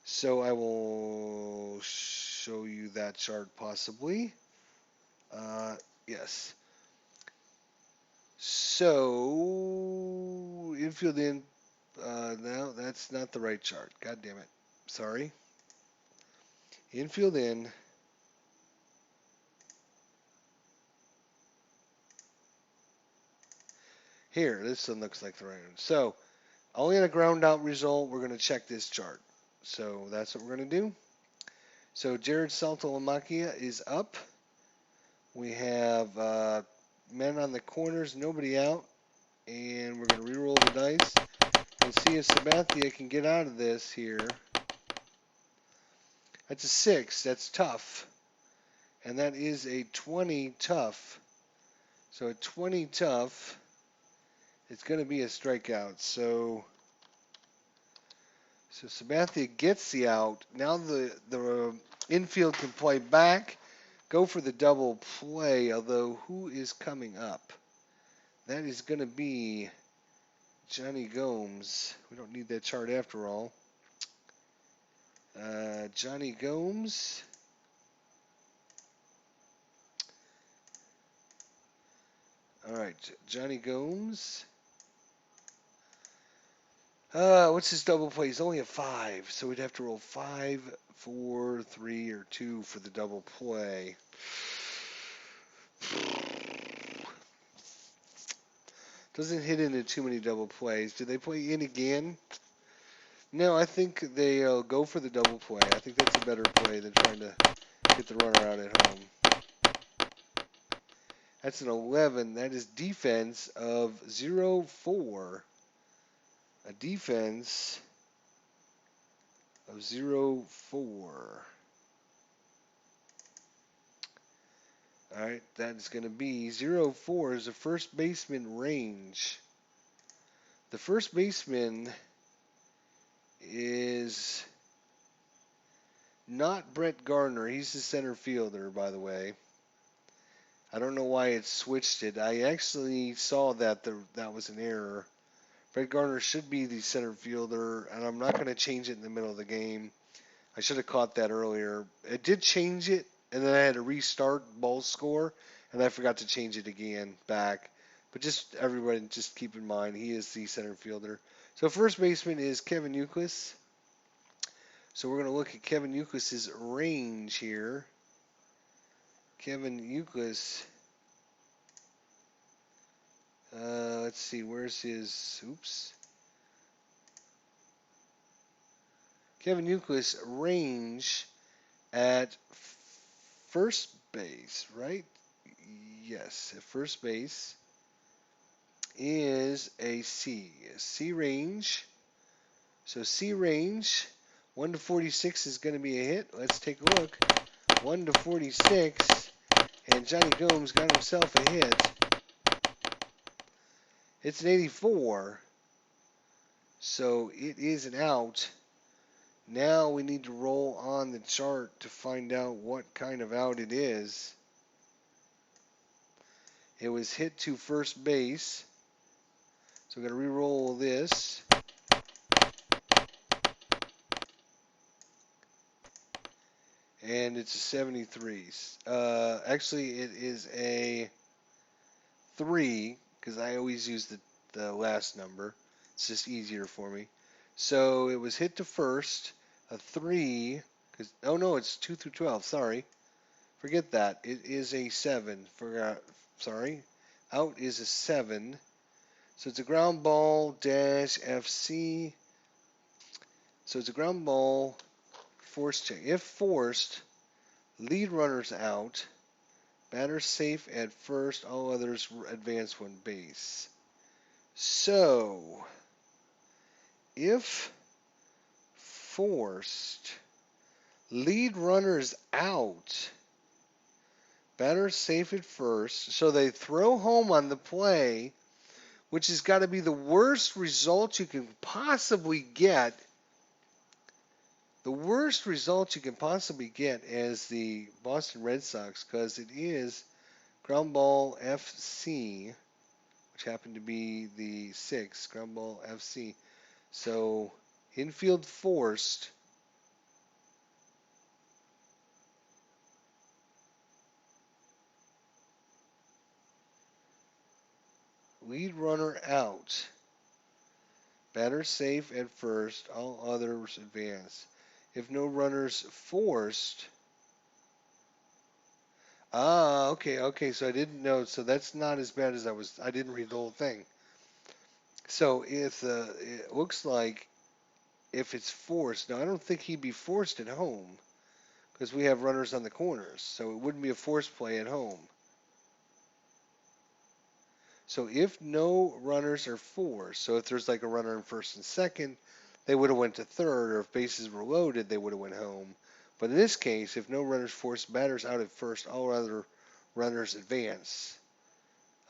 So I will show you that chart possibly. Yes. So infield in. No, that's not the right chart. God damn it. Sorry. Infield in. Here, this one looks like the right one. So only on a ground out result, we're going to check this chart. So that's what we're going to do. So Jared Saltalamacchia is up. We have men on the corners, nobody out. And we're going to re-roll the dice and see if Sabathia can get out of this here. That's a 6. That's tough. And that is a 20 tough. So a 20 tough, it's going to be a strikeout. So So Sabathia gets the out. Now the infield can play back, go for the double play, although who is coming up? That is going to be Johnny Gomes. We don't need that chart after all. Johnny Gomes. All right, Johnny Gomes. What's his double play? He's only a 5, so we'd have to roll 5, 4, 3, or 2 for the double play. Doesn't hit into too many double plays. Do they play in again? No, I think they'll go for the double play. I think that's a better play than trying to get the runner out at home. That's an 11. That is defense of 0-4. A defense of 0-4. All right, that's going to be 0-4 is the first baseman range. The first baseman is not Brett Gardner. He's the center fielder, by the way. I don't know why it switched it. I actually saw that that was an error. Brett Gardner should be the center fielder, and I'm not going to change it in the middle of the game. I should have caught that earlier. It did change it, and then I had to restart ball score, and I forgot to change it again back. But just everybody, just keep in mind, he is the center fielder. So first baseman is Kevin Youkilis. So we're going to look at Kevin Youkilis' range here. Kevin Youkilis. Let's see, where's his, oops. Kevin Youkilis' range at first base, right? Yes, at first base is a C range. So C range, 1 to 46 is going to be a hit. Let's take a look. 1 to 46, and Johnny Gomes got himself a hit. It's an 84, so it is an out. Now we need to roll on the chart to find out what kind of out it is. It was hit to first base. So we're going to re-roll this. And it's a 73. Actually, it is a 3, because I always use the last number. It's just easier for me. So it was hit to first, a 3, because, oh no, it's 2 through 12, sorry. Forget that. It is a 7. Sorry. Out is a 7. So it's a ground ball dash FC. So it's a ground ball force check. If forced, lead runners out. Batter safe at first. All others advance one base. So if forced, lead runners out. Batter safe at first. So they throw home on the play, which has got to be the worst result you can possibly get. The worst result you can possibly get as the Boston Red Sox, because it is ground ball FC, which happened to be the 6, ground ball FC. So infield forced. Lead runner out. Batter safe at first. All others advance. If no runners forced. Okay. So I didn't know. So that's not as bad as I didn't read the whole thing. So if it looks like if it's forced. Now I don't think he'd be forced at home because we have runners on the corners. So it wouldn't be a forced play at home. So if no runners are forced, so if there's like a runner in first and second, they would have went to third, or if bases were loaded, they would have went home. But in this case, if no runners forced, batters out at first, all other runners advance.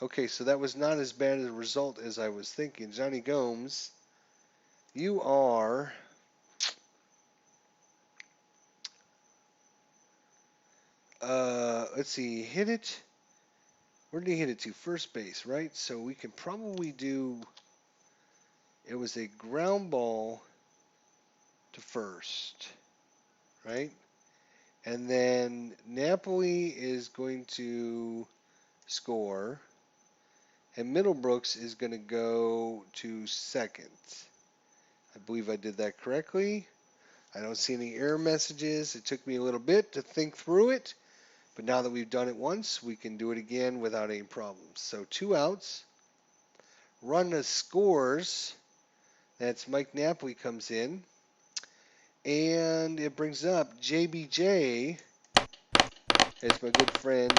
Okay, so that was not as bad a result as I was thinking. Johnny Gomes, you are let's see, hit it. Where did he hit it to? First base, right? So we can probably do. It was a ground ball to first, right? And then Napoli is going to score, and Middlebrooks is going to go to second. I believe I did that correctly. I don't see any error messages. It took me a little bit to think through it, but now that we've done it once, we can do it again without any problems. So 2 outs. Runner scores. That's Mike Napoli comes in. And it brings up JBJ, as my good friend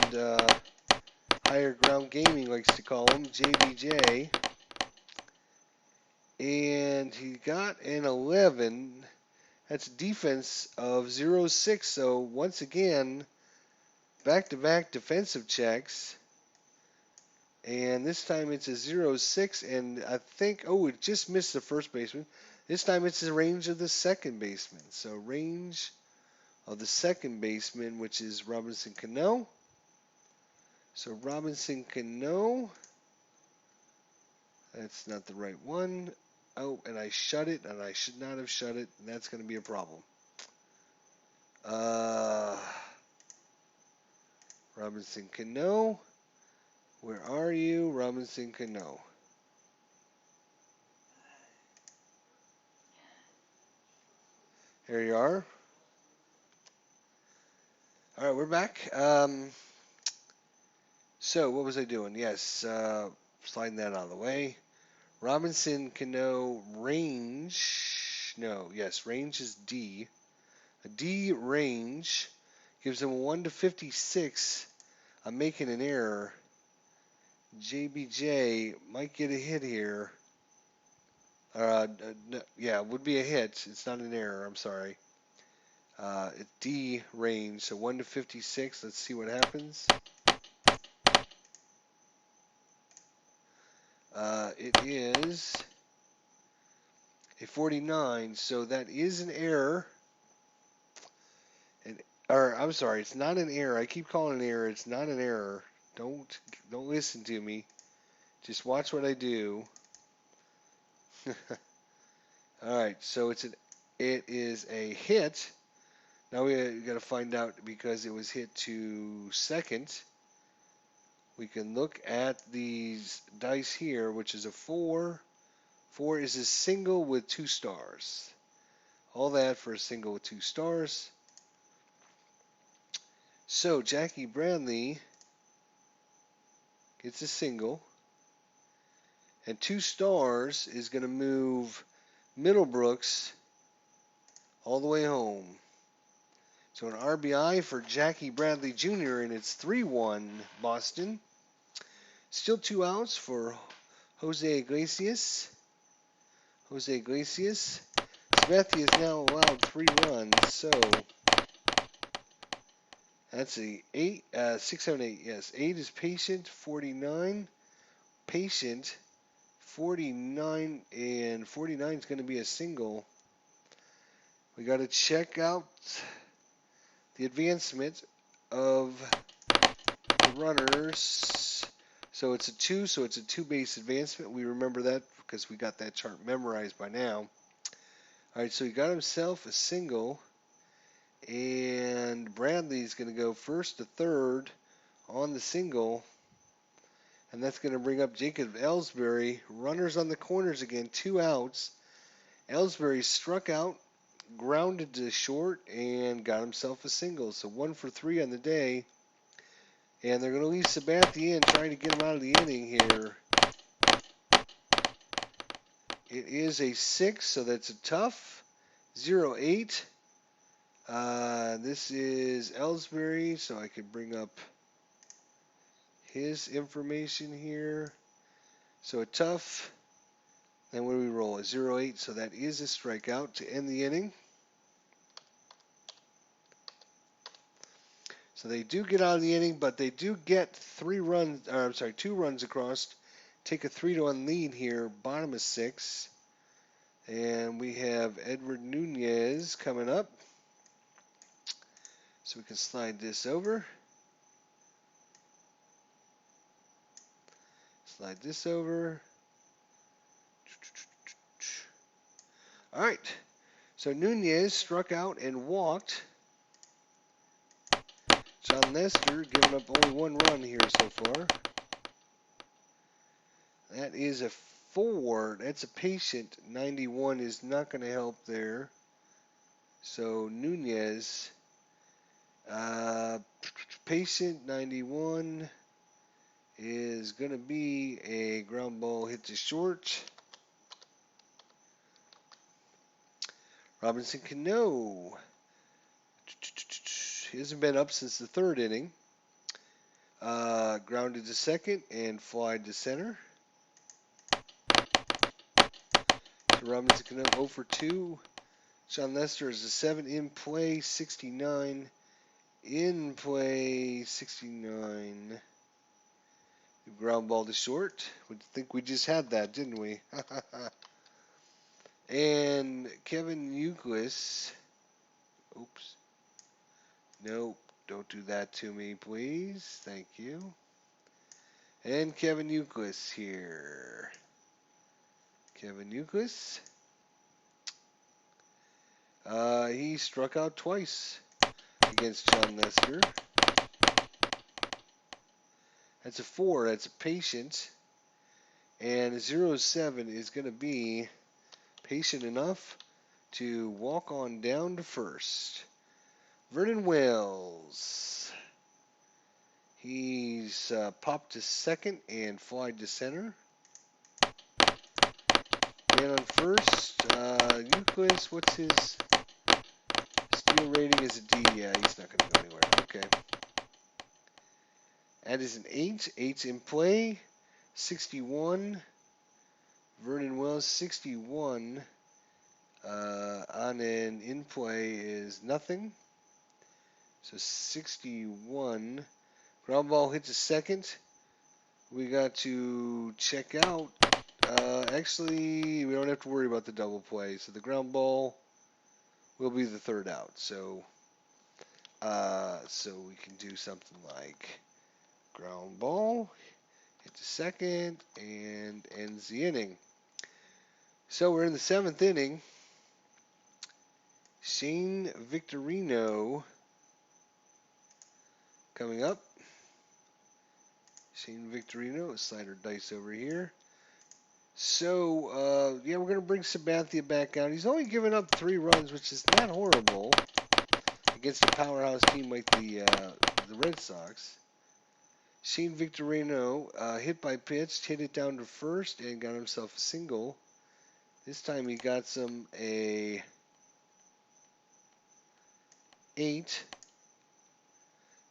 Higher Ground Gaming likes to call him, JBJ. And he got an 11. That's a defense of 0-6. So once again, back-to-back defensive checks. And this time it's a 0-6. And I think, oh, it just missed the first baseman. This time it's the range of the second baseman. So range of the second baseman, which is Robinson Cano. So Robinson Cano. That's not the right one. Oh, and I shut it, and I should not have shut it, and that's going to be a problem. Robinson Cano. Where are you, Robinson Cano? Here you are. All right, we're back. So what was I doing? Yes, sliding that out of the way. Robinson Cano range. No, yes, range is D. A D range gives him 1-56. I'm making an error. JBJ might get a hit here. Yeah, it would be a hit. It's not an error. I'm sorry. It's D range, so 1-56. Let's see what happens. It is a 49, so that is an error. Or I'm sorry, it's not an error. I keep calling it an error. It's not an error. Don't listen to me. Just watch what I do. All right, so it is a hit. Now we got to find out because it was hit to second. We can look at these dice here, which is a 4. 4 is a single with 2 stars. All that for a single with 2 stars. So Jackie Bradley gets a single. And 2 stars is going to move Middlebrooks all the way home. So an RBI for Jackie Bradley Jr. and it's 3-1 Boston. Still 2 outs for Jose Iglesias. Sabathia is now allowed 3 runs, so that's a 6, 7, 8. Yes, 8 is patient, 49. Patient, 49, and 49 is going to be a single. We got to check out the advancement of the runners. So it's a 2, so it's a 2-base advancement. We remember that because we got that chart memorized by now. All right, so he got himself a single, and Bradley's going to go first to third on the single, and that's going to bring up Jacob Ellsbury. Runners on the corners again, 2 outs. Ellsbury struck out, grounded to short, and got himself a single. So 1 for 3 on the day, and they're going to leave Sabathia in, trying to get him out of the inning here. It is a 6, so that's a tough. 0-8. This is Ellsbury, so I could bring up his information here. So a tough. Then what do we roll? A 0-8, so that is a strikeout to end the inning. So they do get out of the inning, but they do get 2 runs across. Take a 3-1 lead here, bottom of 6. And we have Edward Nunez coming up. So we can slide this over. Slide this over. All right. So Nunez struck out and walked. John Lester giving up only one run here so far. That is a 4. That's a patient. 91 is not going to help there. So Nunez, patient 91 is going to be a ground ball hit to short. Robinson Cano. He hasn't been up since the 3rd inning. Grounded to second and flied to center. So Robinson Cano 0 for 2. John Lester is a 7 in play, 69. In play, 69. Ground ball to short. I think we just had that, didn't we? And Kevin Youkilis. Oops. Nope. Don't do that to me, please. Thank you. And Kevin Youkilis here. Kevin Youkilis. He struck out twice against John Lester. That's a 4. That's a patient. And a 0-7 is going to be patient enough to walk on down to first. Vernon Wells. He's popped to second and flied to center. Man on first. Euclid, what's his steal rating? Is a D. Yeah, he's not going to go anywhere. Okay. That is an 8. 8's in play. 61. Vernon Wells, 61. On an in play is nothing. So 61. Ground ball hits a second. We got to check out. Actually, we don't have to worry about the double play. So the ground ball will be the 3rd out. So we can do something like ground ball, hit the second, and ends the inning. So we're in the 7th inning. Shane Victorino coming up. Shane Victorino, a slider dice over here. So, yeah, we're going to bring Sabathia back out. He's only given up 3 runs, which is not horrible against a powerhouse team like the Red Sox. Shane Victorino hit by pitch, hit it down to first, and got himself a single. This time he got some a 8.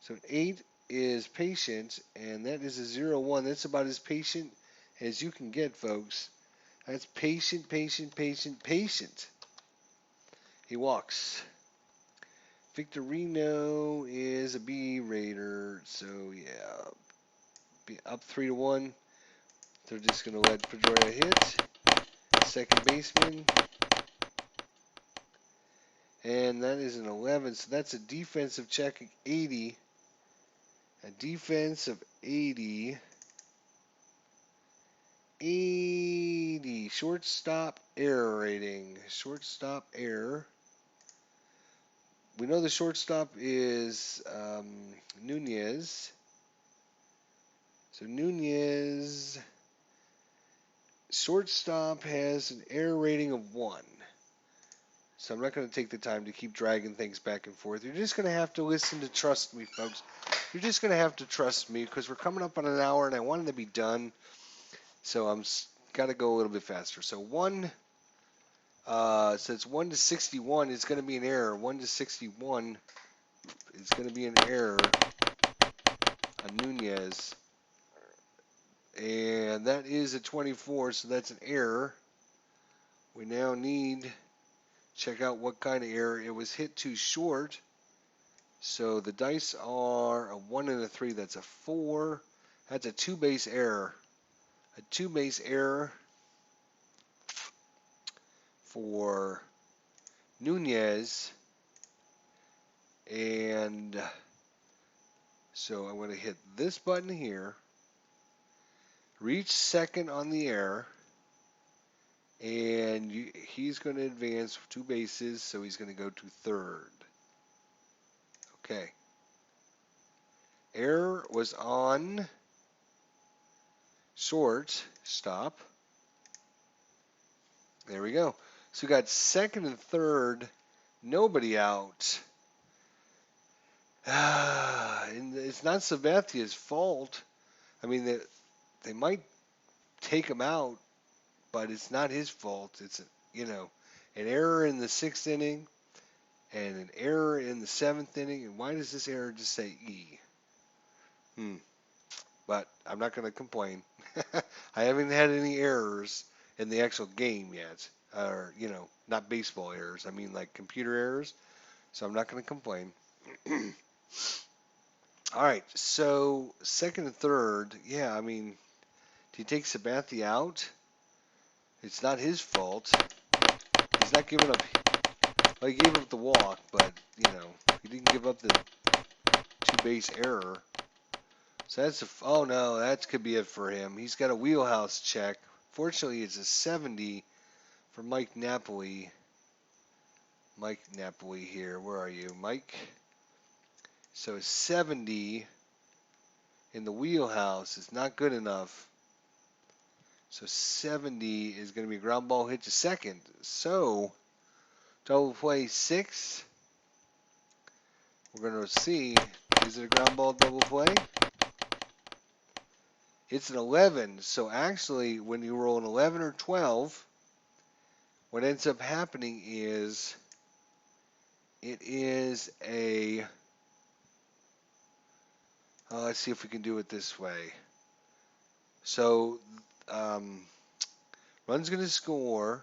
So an 8 is patient, and that is a 0-1. That's about as patient as you can get, folks. That's patient, patient, patient, patient. He walks. Victorino is a B rater, so yeah, be up 3-1. They're just going to let Pedroia hit. Second baseman. And that is an 11, so that's a defensive check 80. A defense of 80. 80. Shortstop error rating. Shortstop error. We know the shortstop is Nunez. So Nunez, shortstop has an error rating of 1. So I'm not going to take the time to keep dragging things back and forth. You're just going to have to listen to trust me, folks. You're just going to have to trust me because we're coming up on an hour and I wanted to be done. So I'm got to go a little bit faster. So 1, so it's 1 to 61 is going to be an error. 1 to 61 is going to be an error on Nunez. And that is a 24, so that's an error. We now need check out what kind of error. It was hit too short. So the dice are a 1 and a 3. That's a 4. That's a 2-base error. A 2-base error for Nunez. And so I'm going to hit this button here, reach second on the error, and he's going to advance 2 bases, so he's going to go to third. Okay. Error was on short. Stop. There we go. So we got second and third, nobody out. And it's not Sabathia's fault. I mean, they might take him out, but it's not his fault. It's, an error in the 6th inning and an error in the 7th inning. And why does this error just say E? But I'm not going to complain. I haven't had any errors in the actual game yet. Or, not baseball errors. I mean, like computer errors. So I'm not going to complain. All right. So second and third. Yeah, I mean, do you take Sabathia out? It's not his fault. He's not giving up. Well, he gave up the walk, but, he didn't give up the 2-base error. So that's oh no, that could be it for him. He's got a wheelhouse check. Fortunately, it's a 70 for Mike Napoli. Mike Napoli here. Where are you, Mike? So 70 in the wheelhouse is not good enough. So 70 is going to be a ground ball hit to second. So double play 6. We're going to see, is it a ground ball double play? It's an 11. So actually, when you roll an 11 or 12, what ends up happening is it is a, let's see if we can do it this way. So, run's going to score.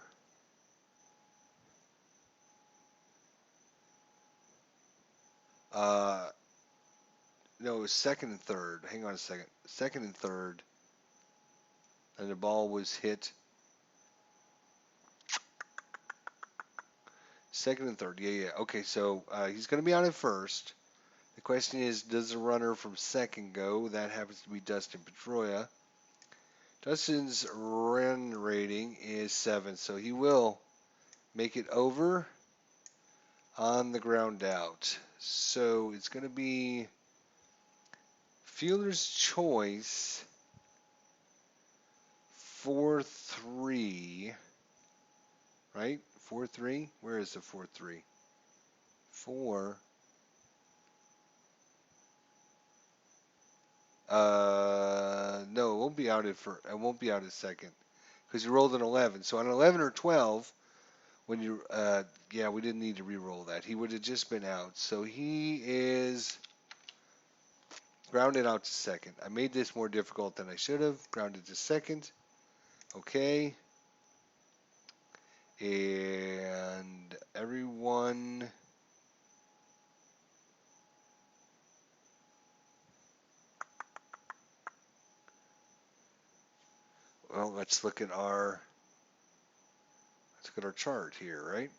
No, it was second and third. Hang on a second. Second and third. And the ball was hit. Second and third. Yeah. Okay, so he's going to be out at first. The question is, does the runner from second go? That happens to be Dustin Pedroia. Dustin's run rating is 7, so he will make it over on the ground out. So it's going to be fielder's choice 4-3, right? 4-3. Where is the 4-3? 4. No, it won't be out at first. It won't be out at second because you rolled an 11. So on 11 or 12, when you, yeah, we didn't need to re-roll that. He would have just been out. So he is grounded out to second. I made this more difficult than I should have. Grounded to second. Okay. And everyone. Well, let's look at our chart here, right?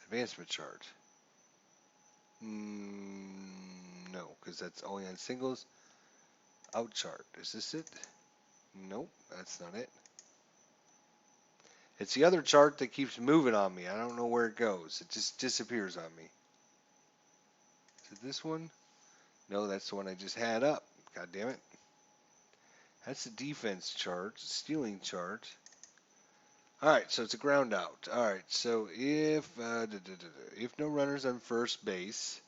Advancement chart. No, because that's only on singles. Out chart. Is this it? Nope, that's not it. It's the other chart that keeps moving on me. I don't know where it goes. It just disappears on me. Is it this one? No, that's the one I just had up. God damn it. That's the defense chart, stealing chart. All right, so it's a ground out. All right, so if no runners on first base,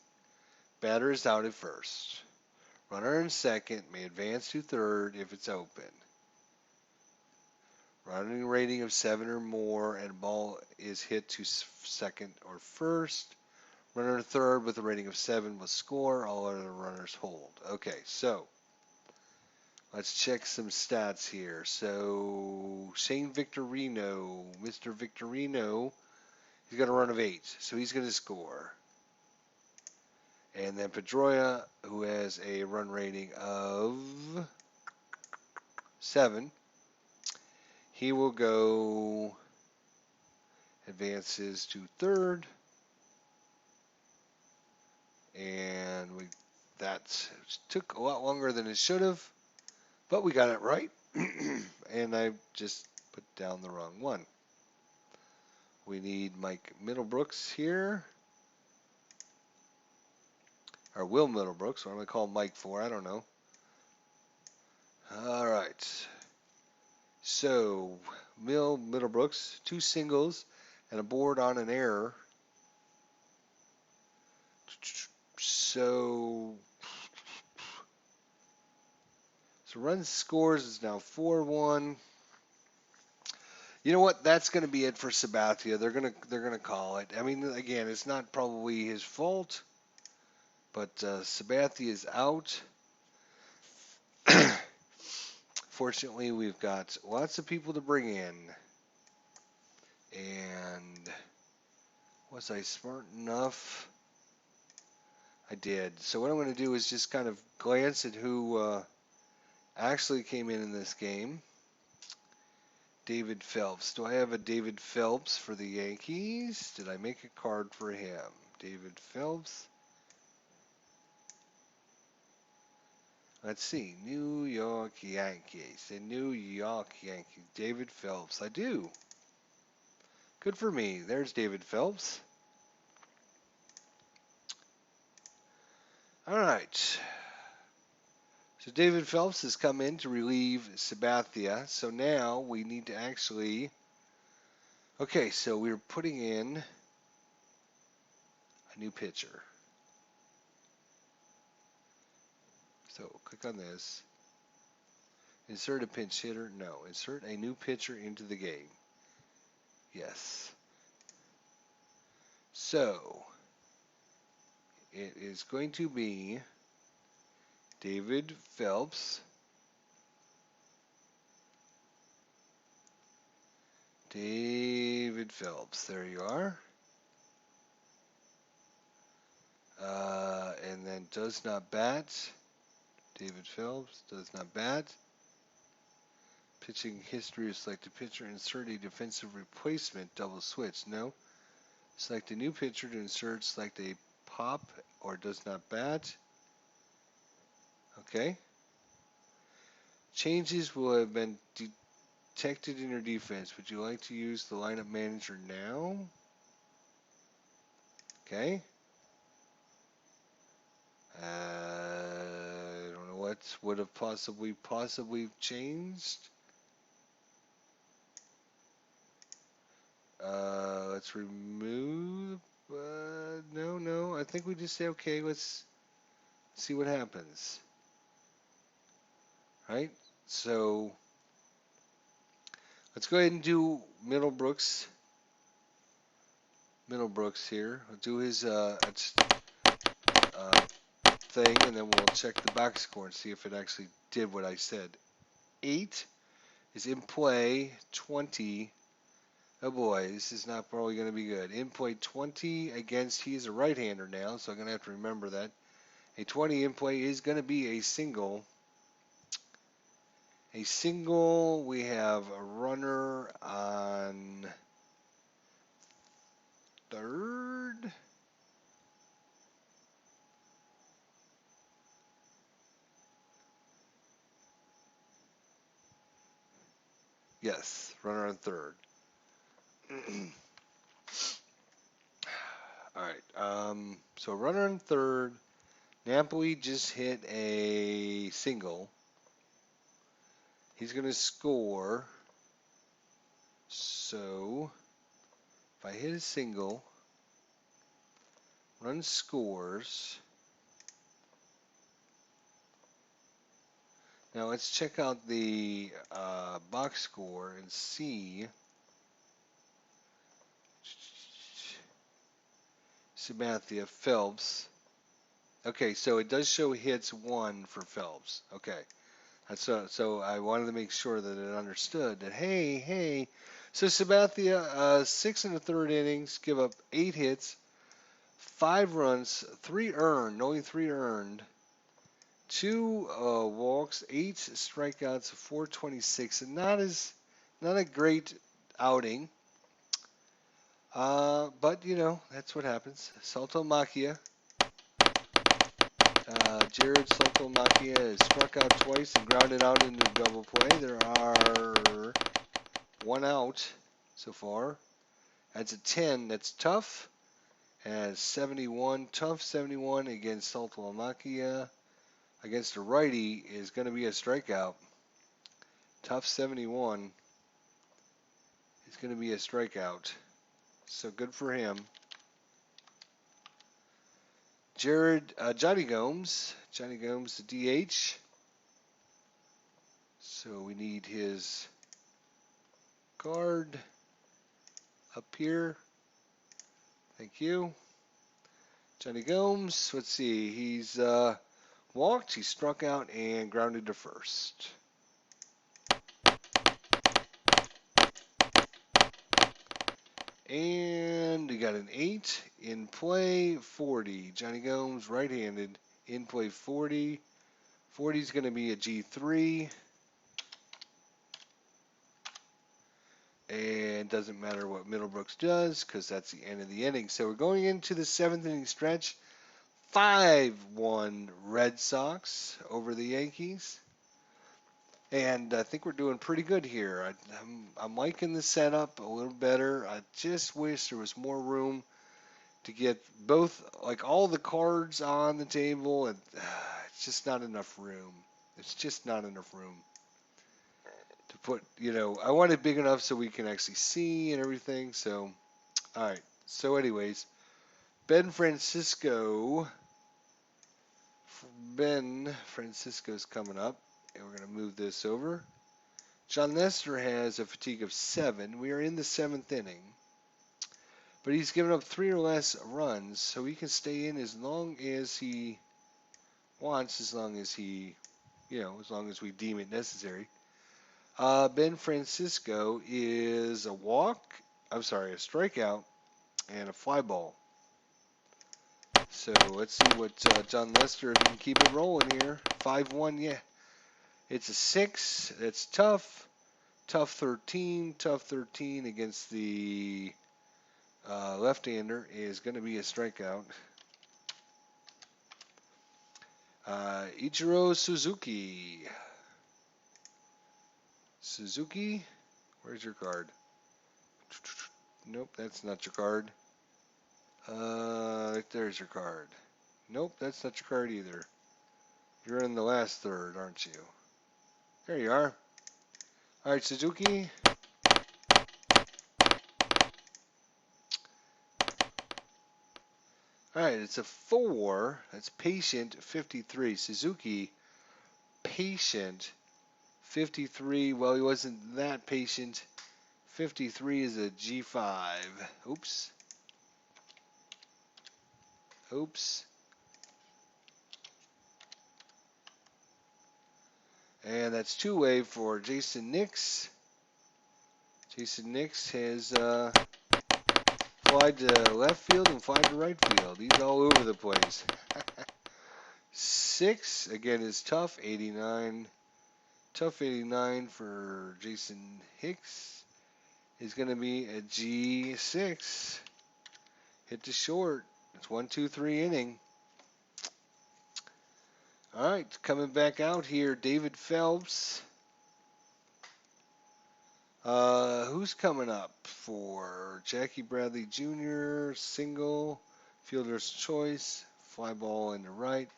batter is out at first. Runner in second may advance to third if it's open. Running rating of 7 or more and ball is hit to second or first. Runner in third with a rating of 7 will score. All other runners hold. Okay, so let's check some stats here. So Shane Victorino, Mr. Victorino, he's got a run of 8, so he's going to score. And then Pedroia, who has a run rating of 7, he will go, advances to third. And that took a lot longer than it should have, but we got it right. And I just put down the wrong one. We need Mike Middlebrooks here. Or Will Middlebrooks. What am I calling Mike for? I don't know. All right. So, Middlebrooks, 2 singles and a board on an error. So run scores is now 4-1. You know what? That's going to be it for Sabathia. They're gonna call it. I mean, again, it's not probably his fault, but Sabathia is out. Fortunately, we've got lots of people to bring in. And was I smart enough? I did. So what I'm going to do is just kind of glance at who actually came in this game. David Phelps. Do I have a David Phelps for the Yankees? Did I make a card for him? David Phelps. Let's see. New York Yankees. The New York Yankees. David Phelps. I do. Good for me. There's David Phelps. All right. So David Phelps has come in to relieve Sabathia. So now we need to actually... Okay, so we're putting in a new pitcher. So click on this. Insert a pinch hitter. No. Insert a new pitcher into the game. Yes. So it is going to be David Phelps. David Phelps. There you are. And then does not bat. David Phelps does not bat. Pitching history, select a pitcher, insert a defensive replacement, double switch. No. Select a new pitcher to insert, select a pop or does not bat. Okay. Changes will have been detected in your defense. Would you like to use the lineup manager now? Okay. I don't know what would have possibly changed. Let's remove. No. I think we just say okay. Let's see what happens. Right. So let's go ahead and do Middlebrooks. Here. I'll do his thing, and then we'll check the box score and see if it actually did what I said. 8 is in play. 20. Oh boy, this is not probably going to be good. In play 20 against, he is a right-hander now, so I'm going to have to remember that. A 20 in play is going to be a single. A single, we have a runner on third. Yes, runner on third. All right, so runner on third. Napoli just hit a single. He's going to score. So, if I hit a single, run scores. Now let's check out the box score and see. Sabathia, Phelps. Okay, so it does show hits 1 for Phelps. Okay. So I wanted to make sure that it understood that, hey. So Sabathia, 6 1/3 innings, give up 8 hits, 5 runs, 3 earned, only 3 earned, 2 walks, 8 strikeouts, 426, and not a great outing. But you know that's what happens. Salto Macchia. Jared Saltomakia is struck out twice and grounded out into double play. There are one out so far. That's a 10. That's tough. Has 71. Tough 71 against Saltomakia. Against a righty is going to be a strikeout. Tough 71 is going to be a strikeout. So good for him. Johnny Gomes, the DH. So we need his card up here. Thank you. Johnny Gomes, let's see, he's walked, he struck out, and grounded to first. And we got an 8 in play, 40. Johnny Gomes, right-handed, in play 40. 40 is going to be a G3. And doesn't matter what Middlebrooks does because that's the end of the inning. So we're going into the 7th inning stretch. 5-1 Red Sox over the Yankees. And I think we're doing pretty good here. I'm liking the setup a little better. I just wish there was more room to get both, like all the cards on the table. And it's just not enough room. It's just not enough room to put, I want it big enough so we can actually see and everything. So, all right. So anyways, Ben Francisco's coming up. And we're going to move this over. John Lester has a fatigue of 7. We are in the 7th inning. But he's given up 3 or less runs, so he can stay in as long as he wants, as long as we deem it necessary. Ben Francisco is a strikeout, and a fly ball. So let's see what John Lester can keep it rolling here. 5-1, yeah. It's a 6. That's tough. Tough 13. Tough 13 against the left-hander is going to be a strikeout. Ichiro Suzuki. Suzuki, where's your card? Nope, that's not your card. There's your card. Nope, that's not your card either. You're in the last third, aren't you? There you are. All right, Suzuki. All right, it's a 4. That's patient 53. Suzuki, patient 53. Well, he wasn't that patient. 53 is a G5. Oops. And that's 2-way for Jason Nix. Jason Nix has flied to left field and flied to right field. He's all over the place. 6, again, is tough. 89. Tough 89 for Jason Hicks is going to be a G6. Hit to short. It's 1-2-3 inning. All right, coming back out here, David Phelps. Who's coming up for Jackie Bradley Jr., single, fielder's choice, fly ball into right.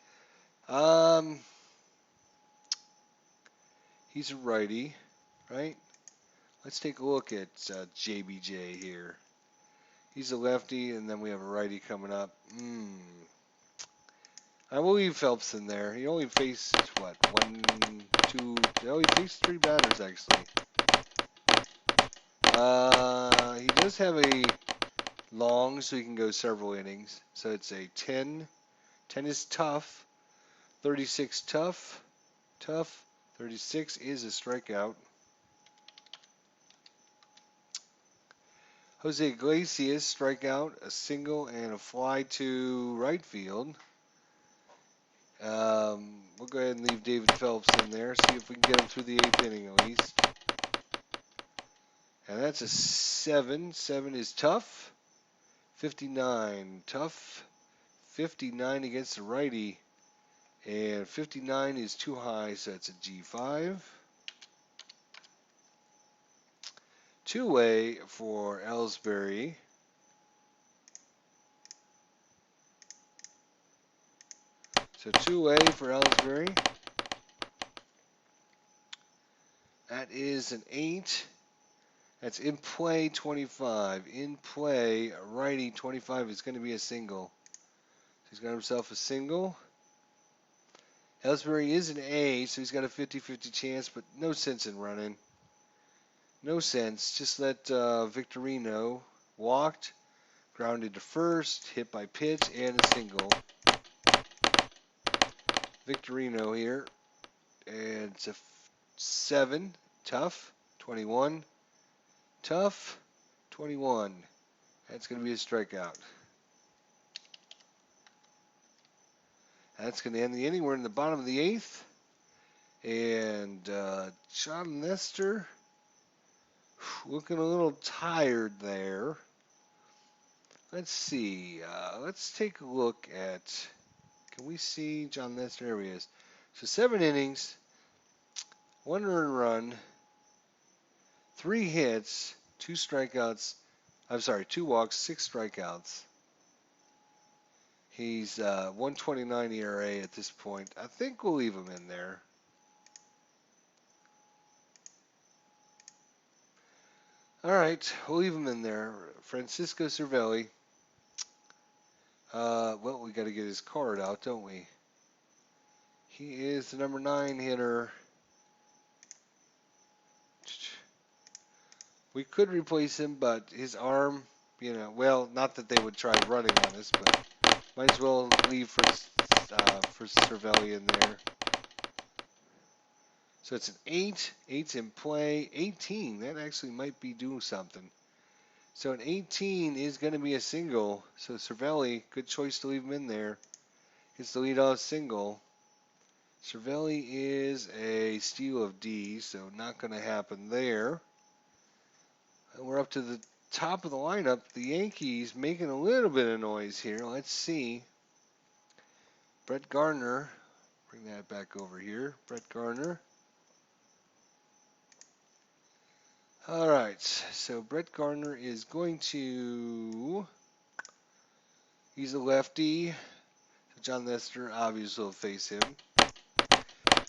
He's a righty, right? Let's take a look at JBJ here. He's a lefty, and then we have a righty coming up. I will leave Phelps in there. He only faced, what, 1, 2, he faced 3 batters, actually. He does have a long, so he can go several innings. So it's a 10. 10 is tough. 36 tough. 36 is a strikeout. Jose Iglesias, strikeout, a single, and a fly to right field. We'll go ahead and leave David Phelps in there, see if we can get him through the 8th inning at least. And that's a 7. 7 is tough. 59, tough. 59 against the righty. And 59 is too high, so it's a G5. Two-way for Ellsbury. So two-way for Ellsbury. That is an 8. That's in play 25. In play, righty 25 is going to be a single. So he's got himself a single. Ellsbury is an A, so he's got a 50-50 chance, but no sense in running. No sense. Just let Victorino walked, grounded to first, hit by pitch, and a single. Victorino here. And it's a 7. Tough. 21. Tough. 21. That's going to be a strikeout. That's going to end the inning. We're in the bottom of the 8th. And John Nestor looking a little tired there. Let's see. Let's take a look at. Can we see John Nestor? There he is. So 7 innings, 1 earned run, 3 hits, 2 strikeouts. I'm sorry, 2 walks, 6 strikeouts. He's 1.29 ERA at this point. I think we'll leave him in there. All right, we'll leave him in there. Francisco Cervelli. Well, we got to get his card out, don't we? He is the number 9 hitter. We could replace him, but his arm, well, not that they would try running on us, but might as well leave for Cervelli in there. So it's an 8. 8's in play. 18, that actually might be doing something. So an 18 is going to be a single. So Cervelli, good choice to leave him in there. Gets the leadoff single. Cervelli is a steal of D, so not going to happen there. And we're up to the top of the lineup. The Yankees making a little bit of noise here. Let's see. Brett Gardner. Bring that back over here. Brett Gardner. All right. So Brett Gardner is going to. He's a lefty. So John Nestor obviously will face him.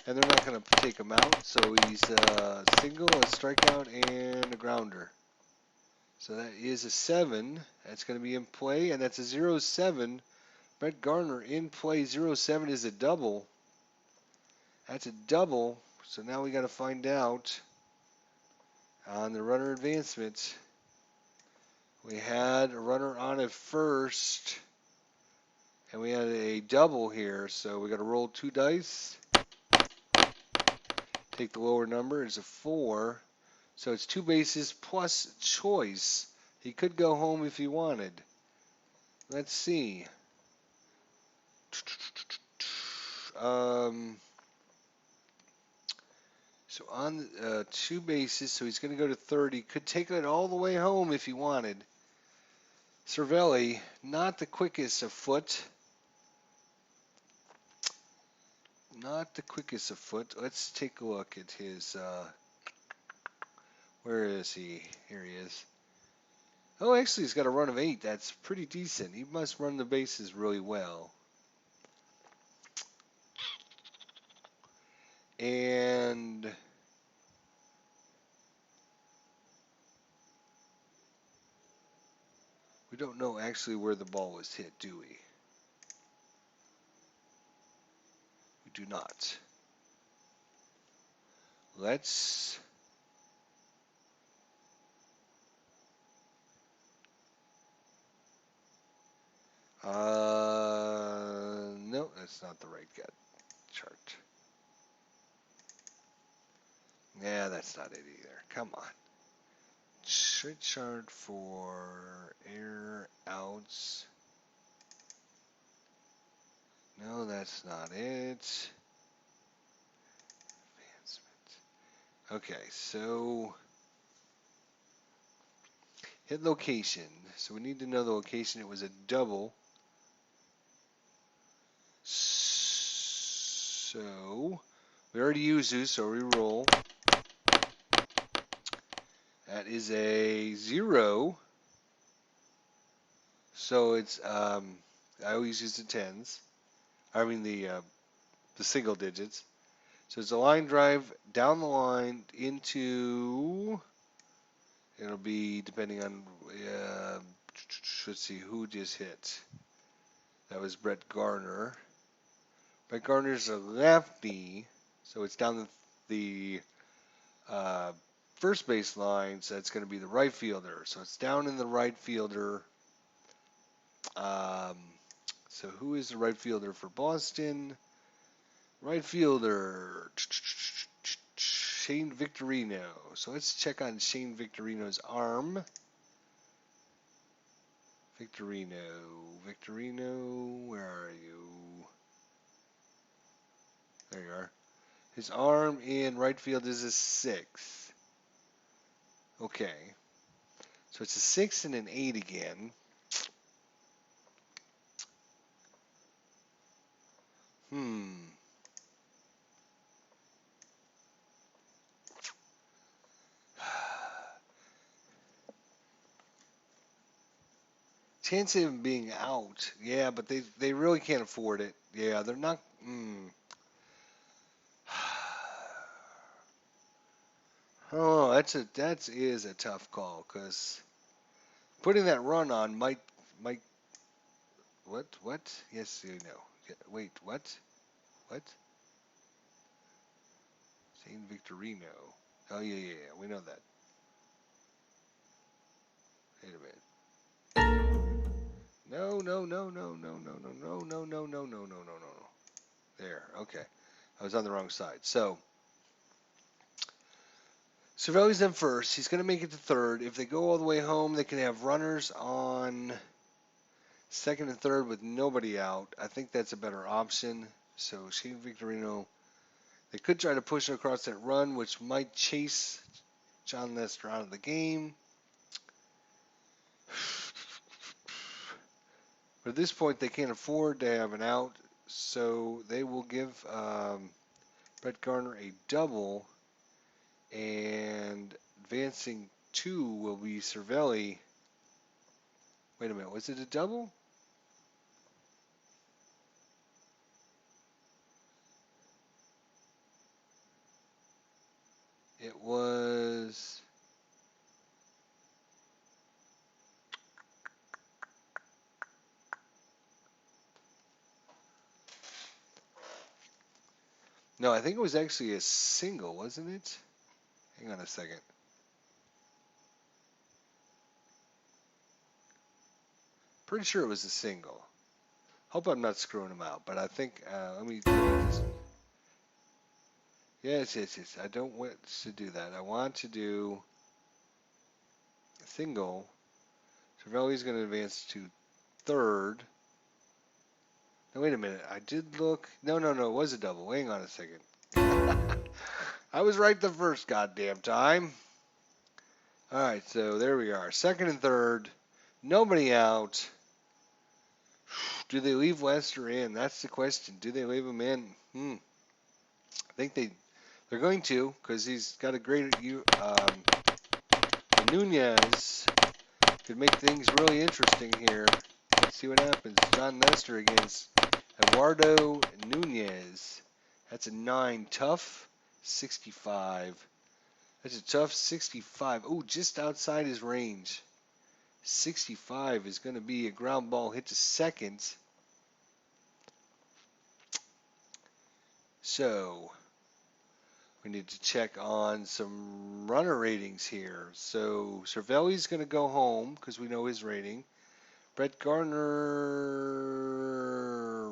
And they're not going to take him out. So he's a single, a strikeout, and a grounder. So that is a 7. That's going to be in play. And that's a 0-7. Brett Gardner in play. 0-7 is a double. That's a double. So now we got to find out on the runner advancement. We had a runner on at first. And we had a double here. So we got to roll 2 dice. Take the lower number. It's a 4. So it's 2 bases plus choice. He could go home if he wanted. Let's see. So on 2 bases, so he's going to go to 30. Could take it all the way home if he wanted. Cervelli, not the quickest of foot. Not the quickest of foot. Let's take a look at his. Where is he? Here he is. Oh, actually, he's got a run of 8. That's pretty decent. He must run the bases really well. And we don't know actually where the ball was hit, do we? We do not. Let's. No, that's not the right chart. Yeah, that's not it either. Come on. Chart for air outs. No, that's not it. Advancement. Okay, so hit location. So we need to know the location. It was a double. So So we already used Zeus, so we roll. That is a 0. So it's I always use the tens. I mean the single digits. So it's a line drive down the line into. It'll be depending on. Let's see who just hit. That was Brett Garner. Brett Garner's a lefty, so it's down the uh, first base line. So it's going to be the right fielder. So it's down in the right fielder. Um, so who is the right fielder for Boston? Right fielder, Shane Victorino. So let's check on Shane Victorino's arm. Victorino, where are you? There you are. His arm in right field is a 6. Okay. So it's a 6 and an 8 again. Chance of him being out. Yeah, but they really can't afford it. Yeah, they're not. Oh, that is a tough call because putting that run on might what? Yes, you know. Wait, what? What? Saint Victorino. Oh yeah. We know that. Wait a minute. No. There. Okay. I was on the wrong side. So Cervelli's in first. He's going to make it to third. If they go all the way home, they can have runners on second and third with nobody out. I think that's a better option. So Shane Victorino, they could try to push it across that run, which might chase John Lester out of the game. But at this point, they can't afford to have an out, so they will give Brett Garner a double, and advancing 2 will be Cervelli. Wait a minute, was it a double? It was. No, I think it was actually a single, wasn't it? Hang on a second. Pretty sure it was a single. Hope I'm not screwing them out, but I think, let me just. Yes. I don't want to do that. I want to do a single. Cervelli's going to advance to third. Now, wait a minute. I did look. No. It was a double. Hang on a second. I was right the first goddamn time. All right, so there we are. Second and third. Nobody out. Do they leave Lester in? That's the question. Do they leave him in? I think they're going to because he's got a great. Nunez could make things really interesting here. Let's see what happens. John Lester against Eduardo Nunez. That's a 9. Tough 65. That's a tough 65. Oh, just outside his range. 65 is going to be a ground ball hit to second. So we need to check on some runner ratings here. So Cervelli's going to go home because we know his rating. Brett Garner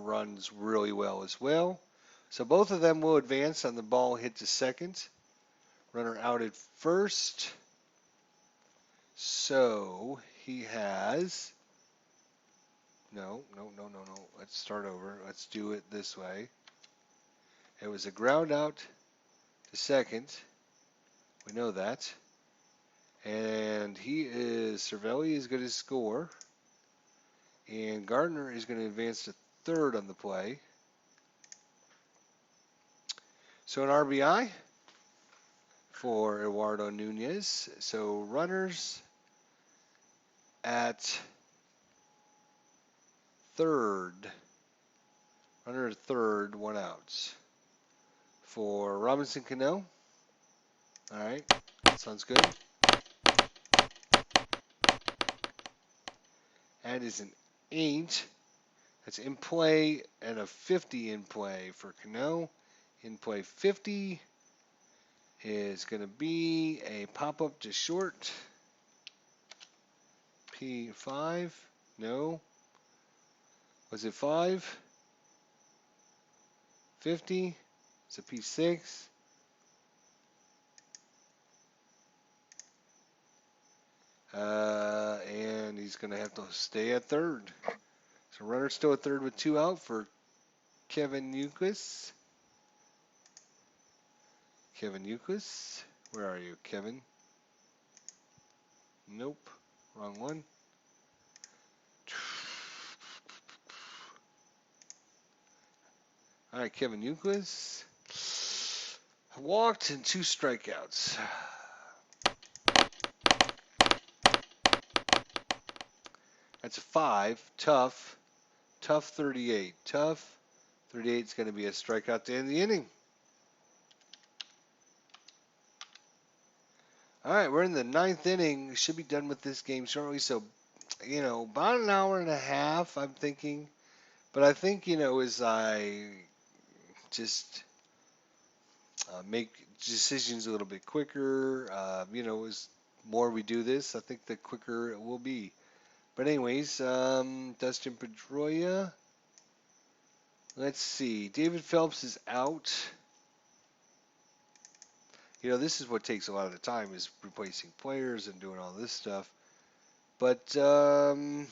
runs really well as well. So both of them will advance on the ball hit to second. Runner out at first. So he has. No. Let's start over. Let's do it this way. It was a ground out to second. We know that. And Cervelli is going to score. And Gardner is going to advance to third on the play. So an RBI for Eduardo Nunez. So runners at third. Runner at third, 1 out. For Robinson Cano. All right, sounds good. That is an 8. That's in play and a 50 in play for Cano. In play 50 is going to be a pop-up to short. P5. No. Was it 5? 50. It's a P6. And he's going to have to stay at third. So runner still at third with 2 out for Kevin Youkilis. Kevin Youkilis. Where are you, Kevin? Nope. Wrong one. All right, Kevin Youkilis. Walked and 2 strikeouts. That's a 5. Tough. Tough 38. Tough 38 is going to be a strikeout to end the inning. All right, we're in the 9th inning. Should be done with this game shortly. So, about an hour and a half, I'm thinking. But I think, as I just make decisions a little bit quicker, as more we do this, I think the quicker it will be. But anyways, Dustin Pedroia. Let's see. David Phelps is out. This is what takes a lot of the time is replacing players and doing all this stuff. But who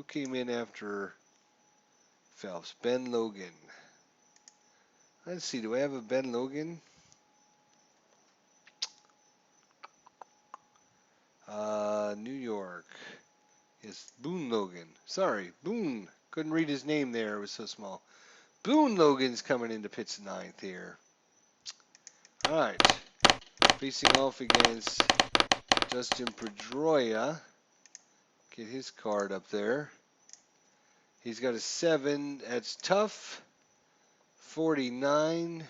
came in after Phelps? Ben Logan. Let's see. Do I have a Ben Logan? New York. Yes, Boone Logan. Sorry, Boone. Couldn't read his name there. It was so small. Boone Logan's coming into pitch 9th here. All right. Facing off against Dustin Pedroia. Get his card up there. He's got a 7. That's tough. 49.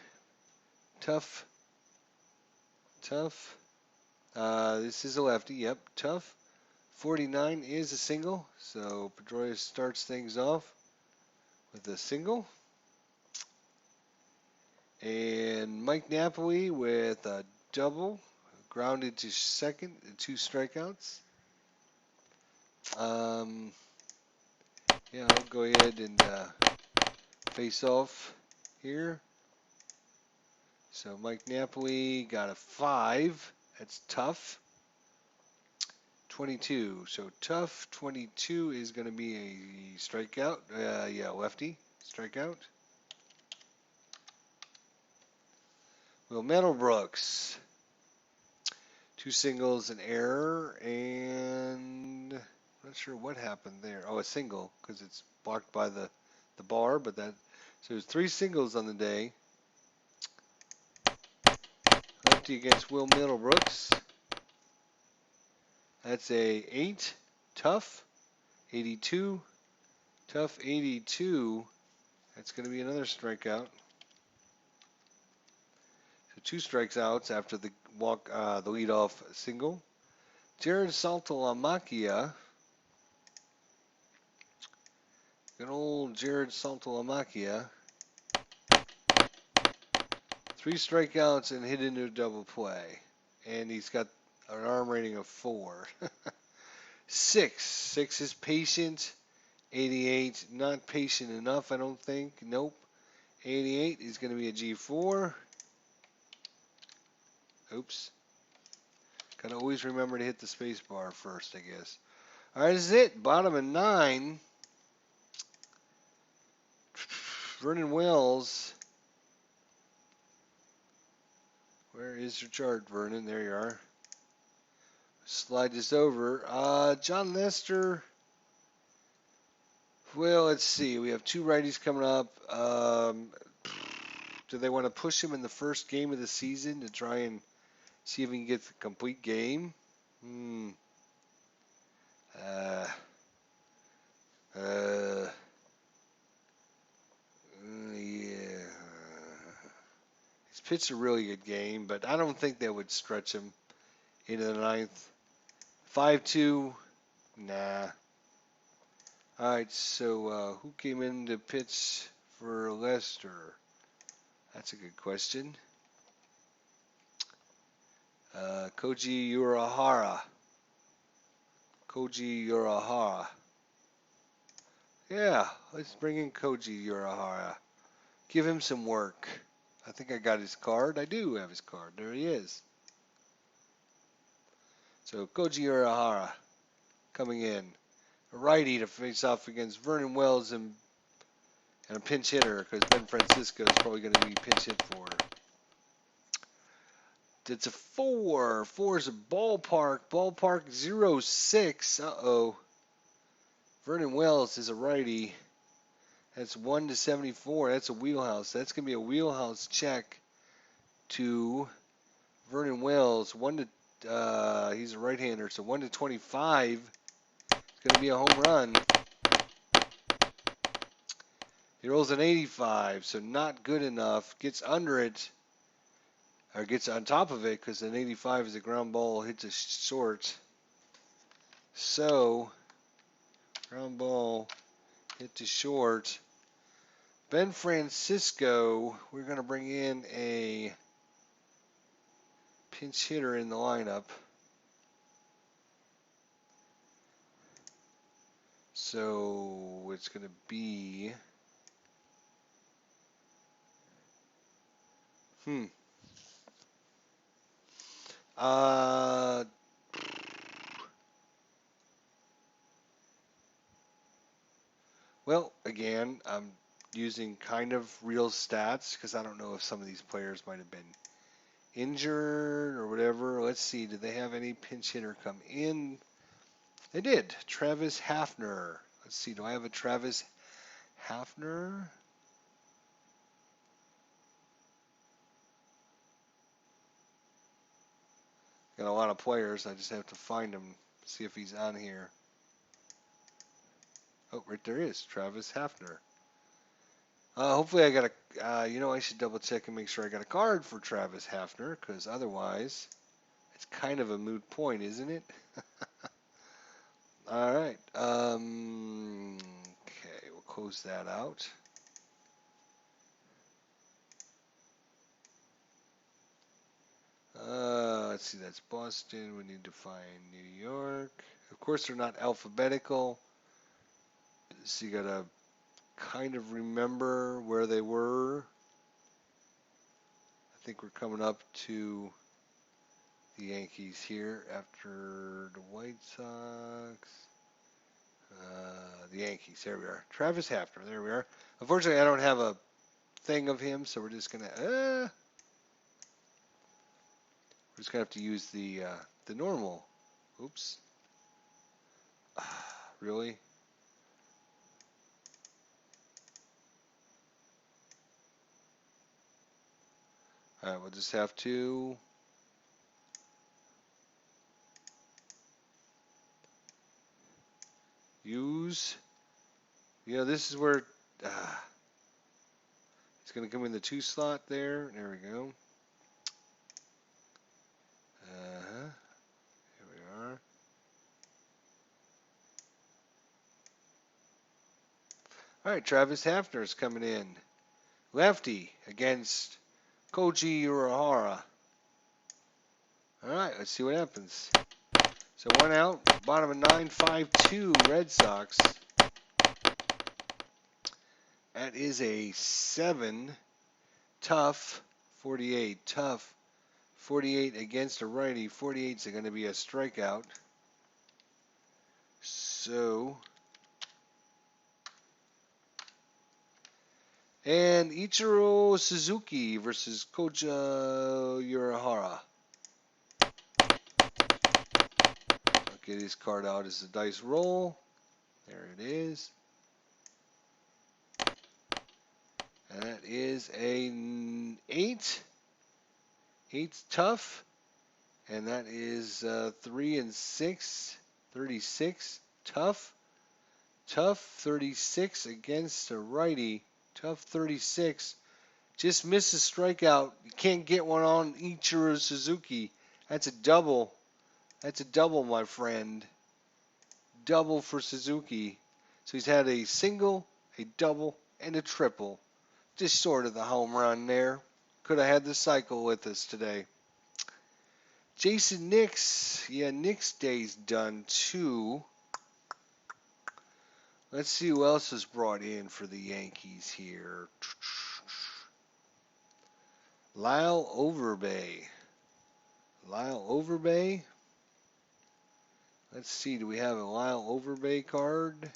Tough. This is a lefty. Yep. Tough. 49 is a single. So Pedroia starts things off with a single. And Mike Napoli with a double. Grounded to second. 2 strikeouts. Yeah, I'll go ahead and face off here. So Mike Napoli got a 5. That's tough. 22. So tough 22 is going to be a strikeout. Yeah, lefty strikeout. Will Meadowbrooks. 2 singles, an error, and I'm not sure what happened there. Oh, a single because it's blocked by the bar, but that so there's 3 singles on the day. Lefty against Will Middlebrooks. That's a 8. Tough. 82. Tough 82. That's going to be another strikeout. So 2 strikeouts after the walk, the leadoff single. Jared Saltalamacchia. Good old Jared Saltalamacchia. 3 strikeouts and hit into a double play. And he's got an arm rating of 4. 6. 6 is patient. 88, not patient enough, I don't think. Nope. 88 is going to be a G4. Oops. Got to always remember to hit the space bar first, I guess. All right, this is it. Bottom of 9. Vernon Wells. Where is your chart, Vernon? There you are. Slide this over. John Lester, Well, let's see. We have two righties coming up. Do they want to push him in the first game of the season to try and see if he can get the complete game? Hmm. Uh, uh, yeah. He's pitched a really good game, but I don't think they would stretch him into the ninth. 5-2. Nah. All right, so who came in to pitch for Leicester? That's a good question. Koji Urahara. Koji Urahara. Yeah, let's bring in Koji Urahara. Give him some work. I think I got his card. I do have his card. There he is. So Koji Urahara coming in. A righty to face off against Vernon Wells and a pinch hitter because Ben Francisco is probably going to be pinch hit for. It's a 4. 4 is a ballpark. Ballpark 0-6. Uh-oh. Vernon Wells is a righty. That's 1-74. That's a wheelhouse. That's going to be a wheelhouse check to Vernon Wells. He's a right-hander, so 1-25. It's going to be a home run. He rolls an 85, so not good enough. Gets under it, or gets on top of it, because an 85 is a ground ball, hits a short. So, ground ball, hit to short. Ben Francisco, we're going to bring in a pinch hitter in the lineup. So, it's going to be... Uh, well, again, I'm using kind of real stats because I don't know if some of these players might have been injured or whatever. Let's see, did they have any pinch hitter come in? They did. Travis Hafner. Let's see, do I have a Travis Hafner? Got a lot of players. I just have to find him, see if he's on here. Oh, right there is Travis Hafner. Hopefully I got a, I should double check and make sure I got a card for Travis Hafner, because otherwise it's kind of a moot point, isn't it? All right. Okay, we'll close that out. Let's see, that's Boston. We need to find New York. Of course, they're not alphabetical, so you gotta kind of remember where they were. I think we're coming up to the Yankees here after the White Sox. The Yankees, there we are. Travis Hafner, there we are. Unfortunately, I don't have a thing of him, so we're just gonna have to use the normal. Oops. Really? All right, we'll just have to use. This is where it's going to come in the 2 slot there. There we go. Here we are. All right, Travis Hafner is coming in. Lefty against Koji Urahara. All right, let's see what happens. So 1 out, bottom of 9, 5-2 Red Sox. That is a 7. Tough 48. Tough 48 against a righty. 48 is going to be a strikeout. So, and Ichiro Suzuki versus Koja Urahara. I'll get his card out as the dice roll. There it is. And that is a 8. 8's tough. And that is 3 and 6. 36. Tough. Tough 36 against a righty. Tough 36. Just missed a strikeout. You can't get one on Ichiro Suzuki. That's a double. That's a double, my friend. Double for Suzuki. So he's had a single, a double, and a triple. Just sort of the home run there. Could have had the cycle with us today. Jason Nix. Yeah, Nix day's done too. Let's see who else is brought in for the Yankees here. Lyle Overbay. Lyle Overbay. Let's see, do we have a Lyle Overbay card?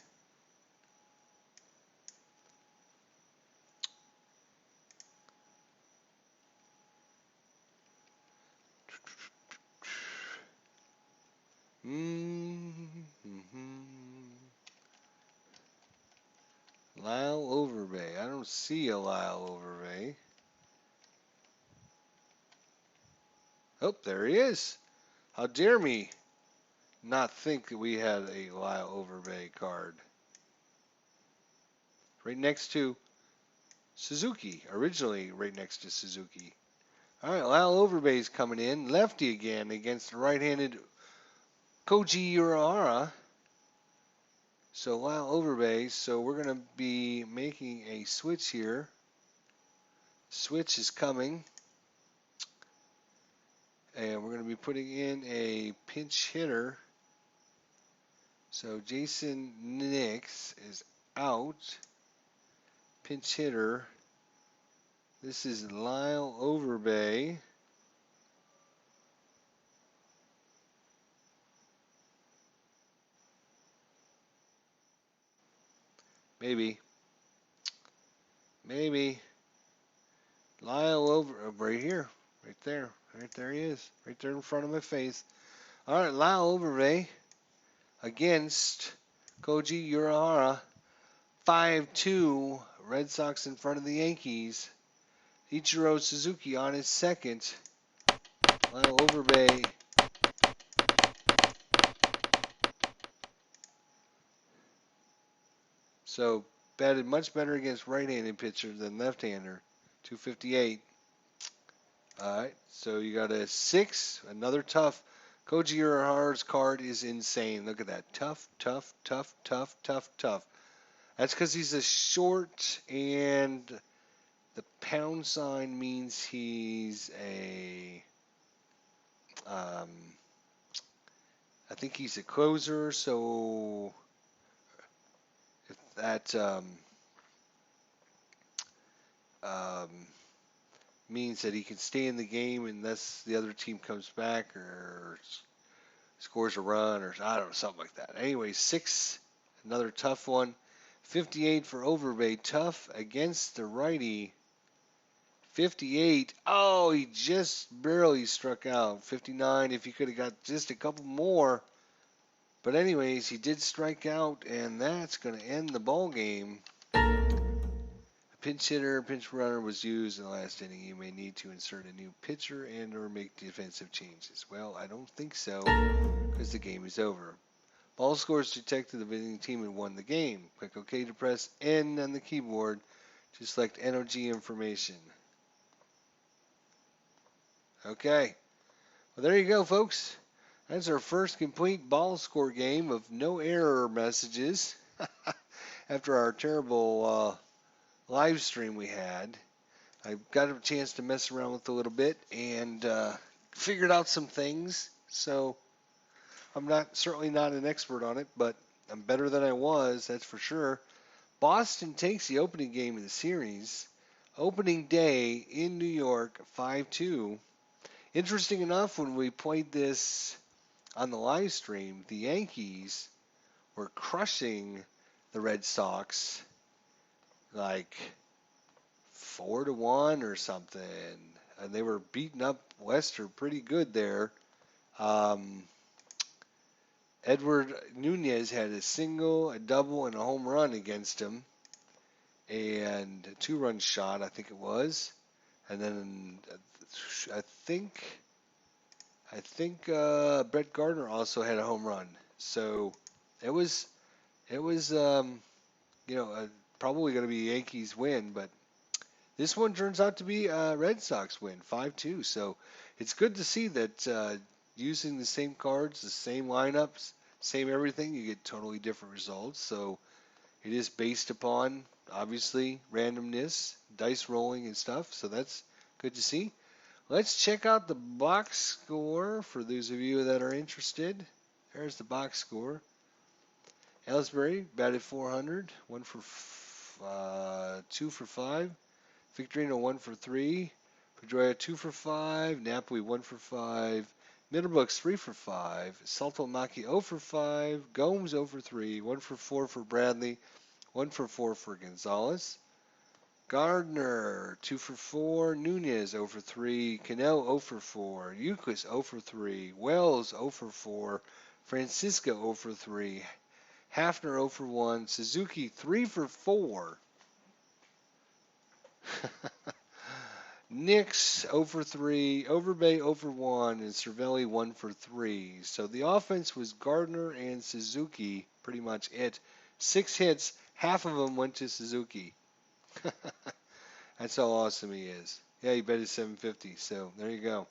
Lyle Overbay. I don't see a Lyle Overbay. Oh, there he is. How dare me not think that we had a Lyle Overbay card. Right next to Suzuki. Originally right next to Suzuki. All right, Lyle Overbay's coming in. Lefty again against the right-handed Koji Urahara. So Lyle Overbay. So we're going to be making a switch here. Switch is coming. And we're going to be putting in a pinch hitter. So Jason Nix is out. Pinch hitter. This is Lyle Overbay. Maybe. Maybe. Lyle over right here. Right there. Right there he is. Right there in front of my face. Alright, Lyle Overbay against Koji Urahara. 5-2. Red Sox in front of the Yankees. Ichiro Suzuki on his second. Lyle Overbay. So batted much better against right-handed pitcher than left-hander. 258. All right, so you got a 6, another tough. Koji Urahara's card is insane. Look at that. Tough, tough, tough, tough, tough, tough. That's because he's a short, and the pound sign means he's a, I think he's a closer, so if that um, means that he can stay in the game unless the other team comes back or scores a run or I don't know, something like that. Anyway, 6, another tough one. 58 for Overbay, tough against the righty. 58. Oh, he just barely struck out. 59 if he could have got just a couple more. But anyways, he did strike out, and that's going to end the ball game. Pinch hitter, pinch runner was used in the last inning. You may need to insert a new pitcher and or make defensive changes. Well, I don't think so because the game is over. Ball scores detected the winning team and won the game. Click OK to press N on the keyboard to select NOG information. Okay. Well, there you go, folks. That's our first complete ball score game of no error messages after our terrible live stream we had. I got a chance to mess around with it a little bit and figured out some things. So I'm certainly not an expert on it, but I'm better than I was, that's for sure. Boston takes the opening game of the series. Opening day in New York, 5-2. Interesting enough, when we played this on the live stream, the Yankees were crushing the Red Sox like 4-1 or something. And they were beating up Lester pretty good there. Edward Nunez had a single, a double, and a home run against him. and a 2-run shot, I think it was. And then I think Brett Gardner also had a home run. So it was it was you know probably going to be a Yankees win, but this one turns out to be a Red Sox win, 5-2. So it's good to see that using the same cards, the same lineups, same everything, you get totally different results. So it is based upon obviously randomness, dice rolling and stuff. So that's good to see. Let's check out the box score for those of you that are interested. There's the box score. Ellsbury batted 400, 2 for 5. Victorino 1 for 3. Pedroia 2 for 5. Napoli 1 for 5. Middlebrooks 3 for 5. Saltomaki 0 for 5. Gomes 0 for 3. 1 for 4 for Bradley. 1 for 4 for Gonzalez. Gardner 2 for 4. Nunez 0 for 3. Cano 0 for 4. Euclid 0 for 3. Wells 0 for 4. Francisco 0 for 3. Hafner 0 for 1. Suzuki 3 for 4. Nix 0 for 3, Overbay 0 for 1, and Cervelli 1 for 3. So the offense was Gardner and Suzuki, pretty much it. 6 hits, half of them went to Suzuki. That's how awesome he is. Yeah, he bet his 750, so there you go.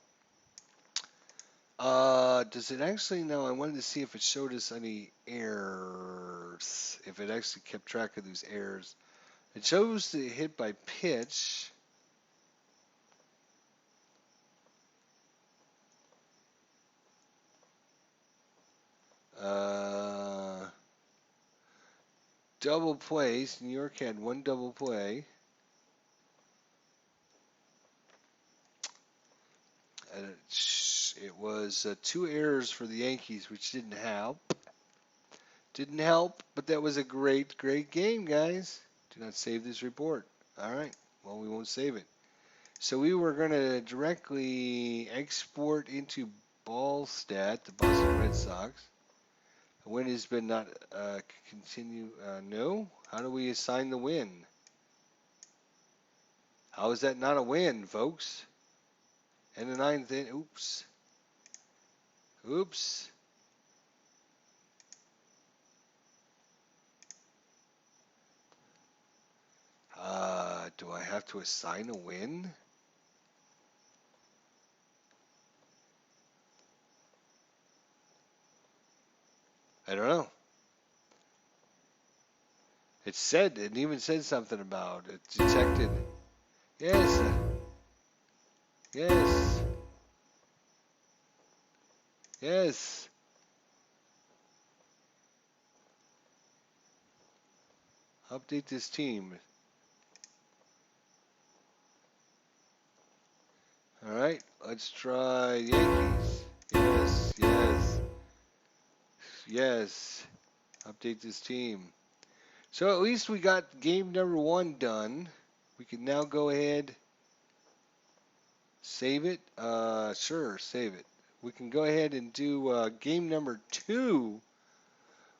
Does it actually, no, I wanted to see if it showed us any errors, if it actually kept track of those errors. It shows the hit by pitch. Double plays. New York had 1 double play. And it was 2 errors for the Yankees, which didn't help. Didn't help, but that was a great, great game, guys. Do not save this report. All right. Well, we won't save it. So we were going to directly export into Ballstat, the Boston Red Sox. The win has been not continue. No. How do we assign the win? How is that not a win, folks? And the 9th inning. Oops. Oops. Do I have to assign a win? I don't know. It even said something about it detected. Yes. Yes. Yes. Update this team. All right. Let's try Yankees. Yes. Yes. Yes. Update this team. So at least we got game number 1 done. We can now go ahead, save it. Sure, save it. We can go ahead and do game number 2,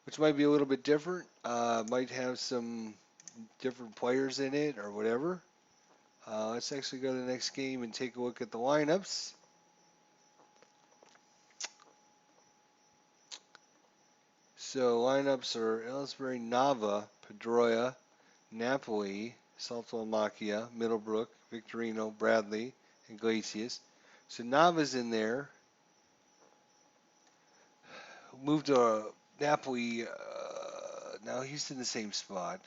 which might be a little bit different. Might have some different players in it or whatever. Let's actually go to the next game and take a look at the lineups. So lineups are Ellsbury, Nava, Pedroia, Napoli, Saltalamacchia, Middlebrook, Victorino, Bradley, Iglesias. So Nava's in there. Moved to Napoli. Now he's in the same spot.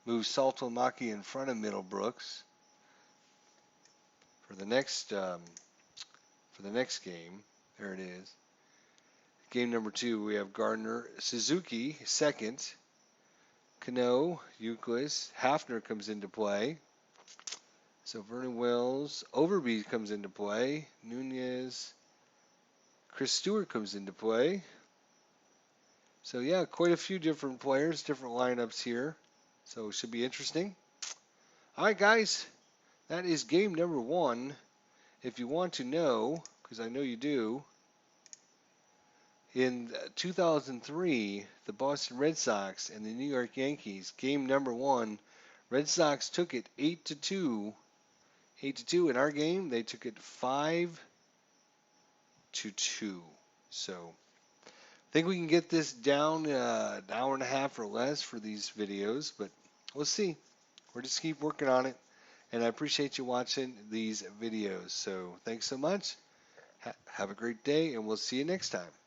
Moved Saltalamacchia in front of Middlebrooks for the next game. There it is. Game number 2, we have Gardner, Suzuki, second. Cano, Euclid, Hafner comes into play. So Vernon Wells, Overby comes into play. Nunez, Chris Stewart comes into play. So yeah, quite a few different players, different lineups here. So it should be interesting. All right, guys, that is game number 1. If you want to know, because I know you do, In 2003, the Boston Red Sox and the New York Yankees, game number one, Red Sox took it 8-2. 8-2 in our game. They took it 5-2. So I think we can get this down an hour and a half or less for these videos, but we'll see. We'll just keep working on it. And I appreciate you watching these videos. So thanks so much. Have a great day, and we'll see you next time.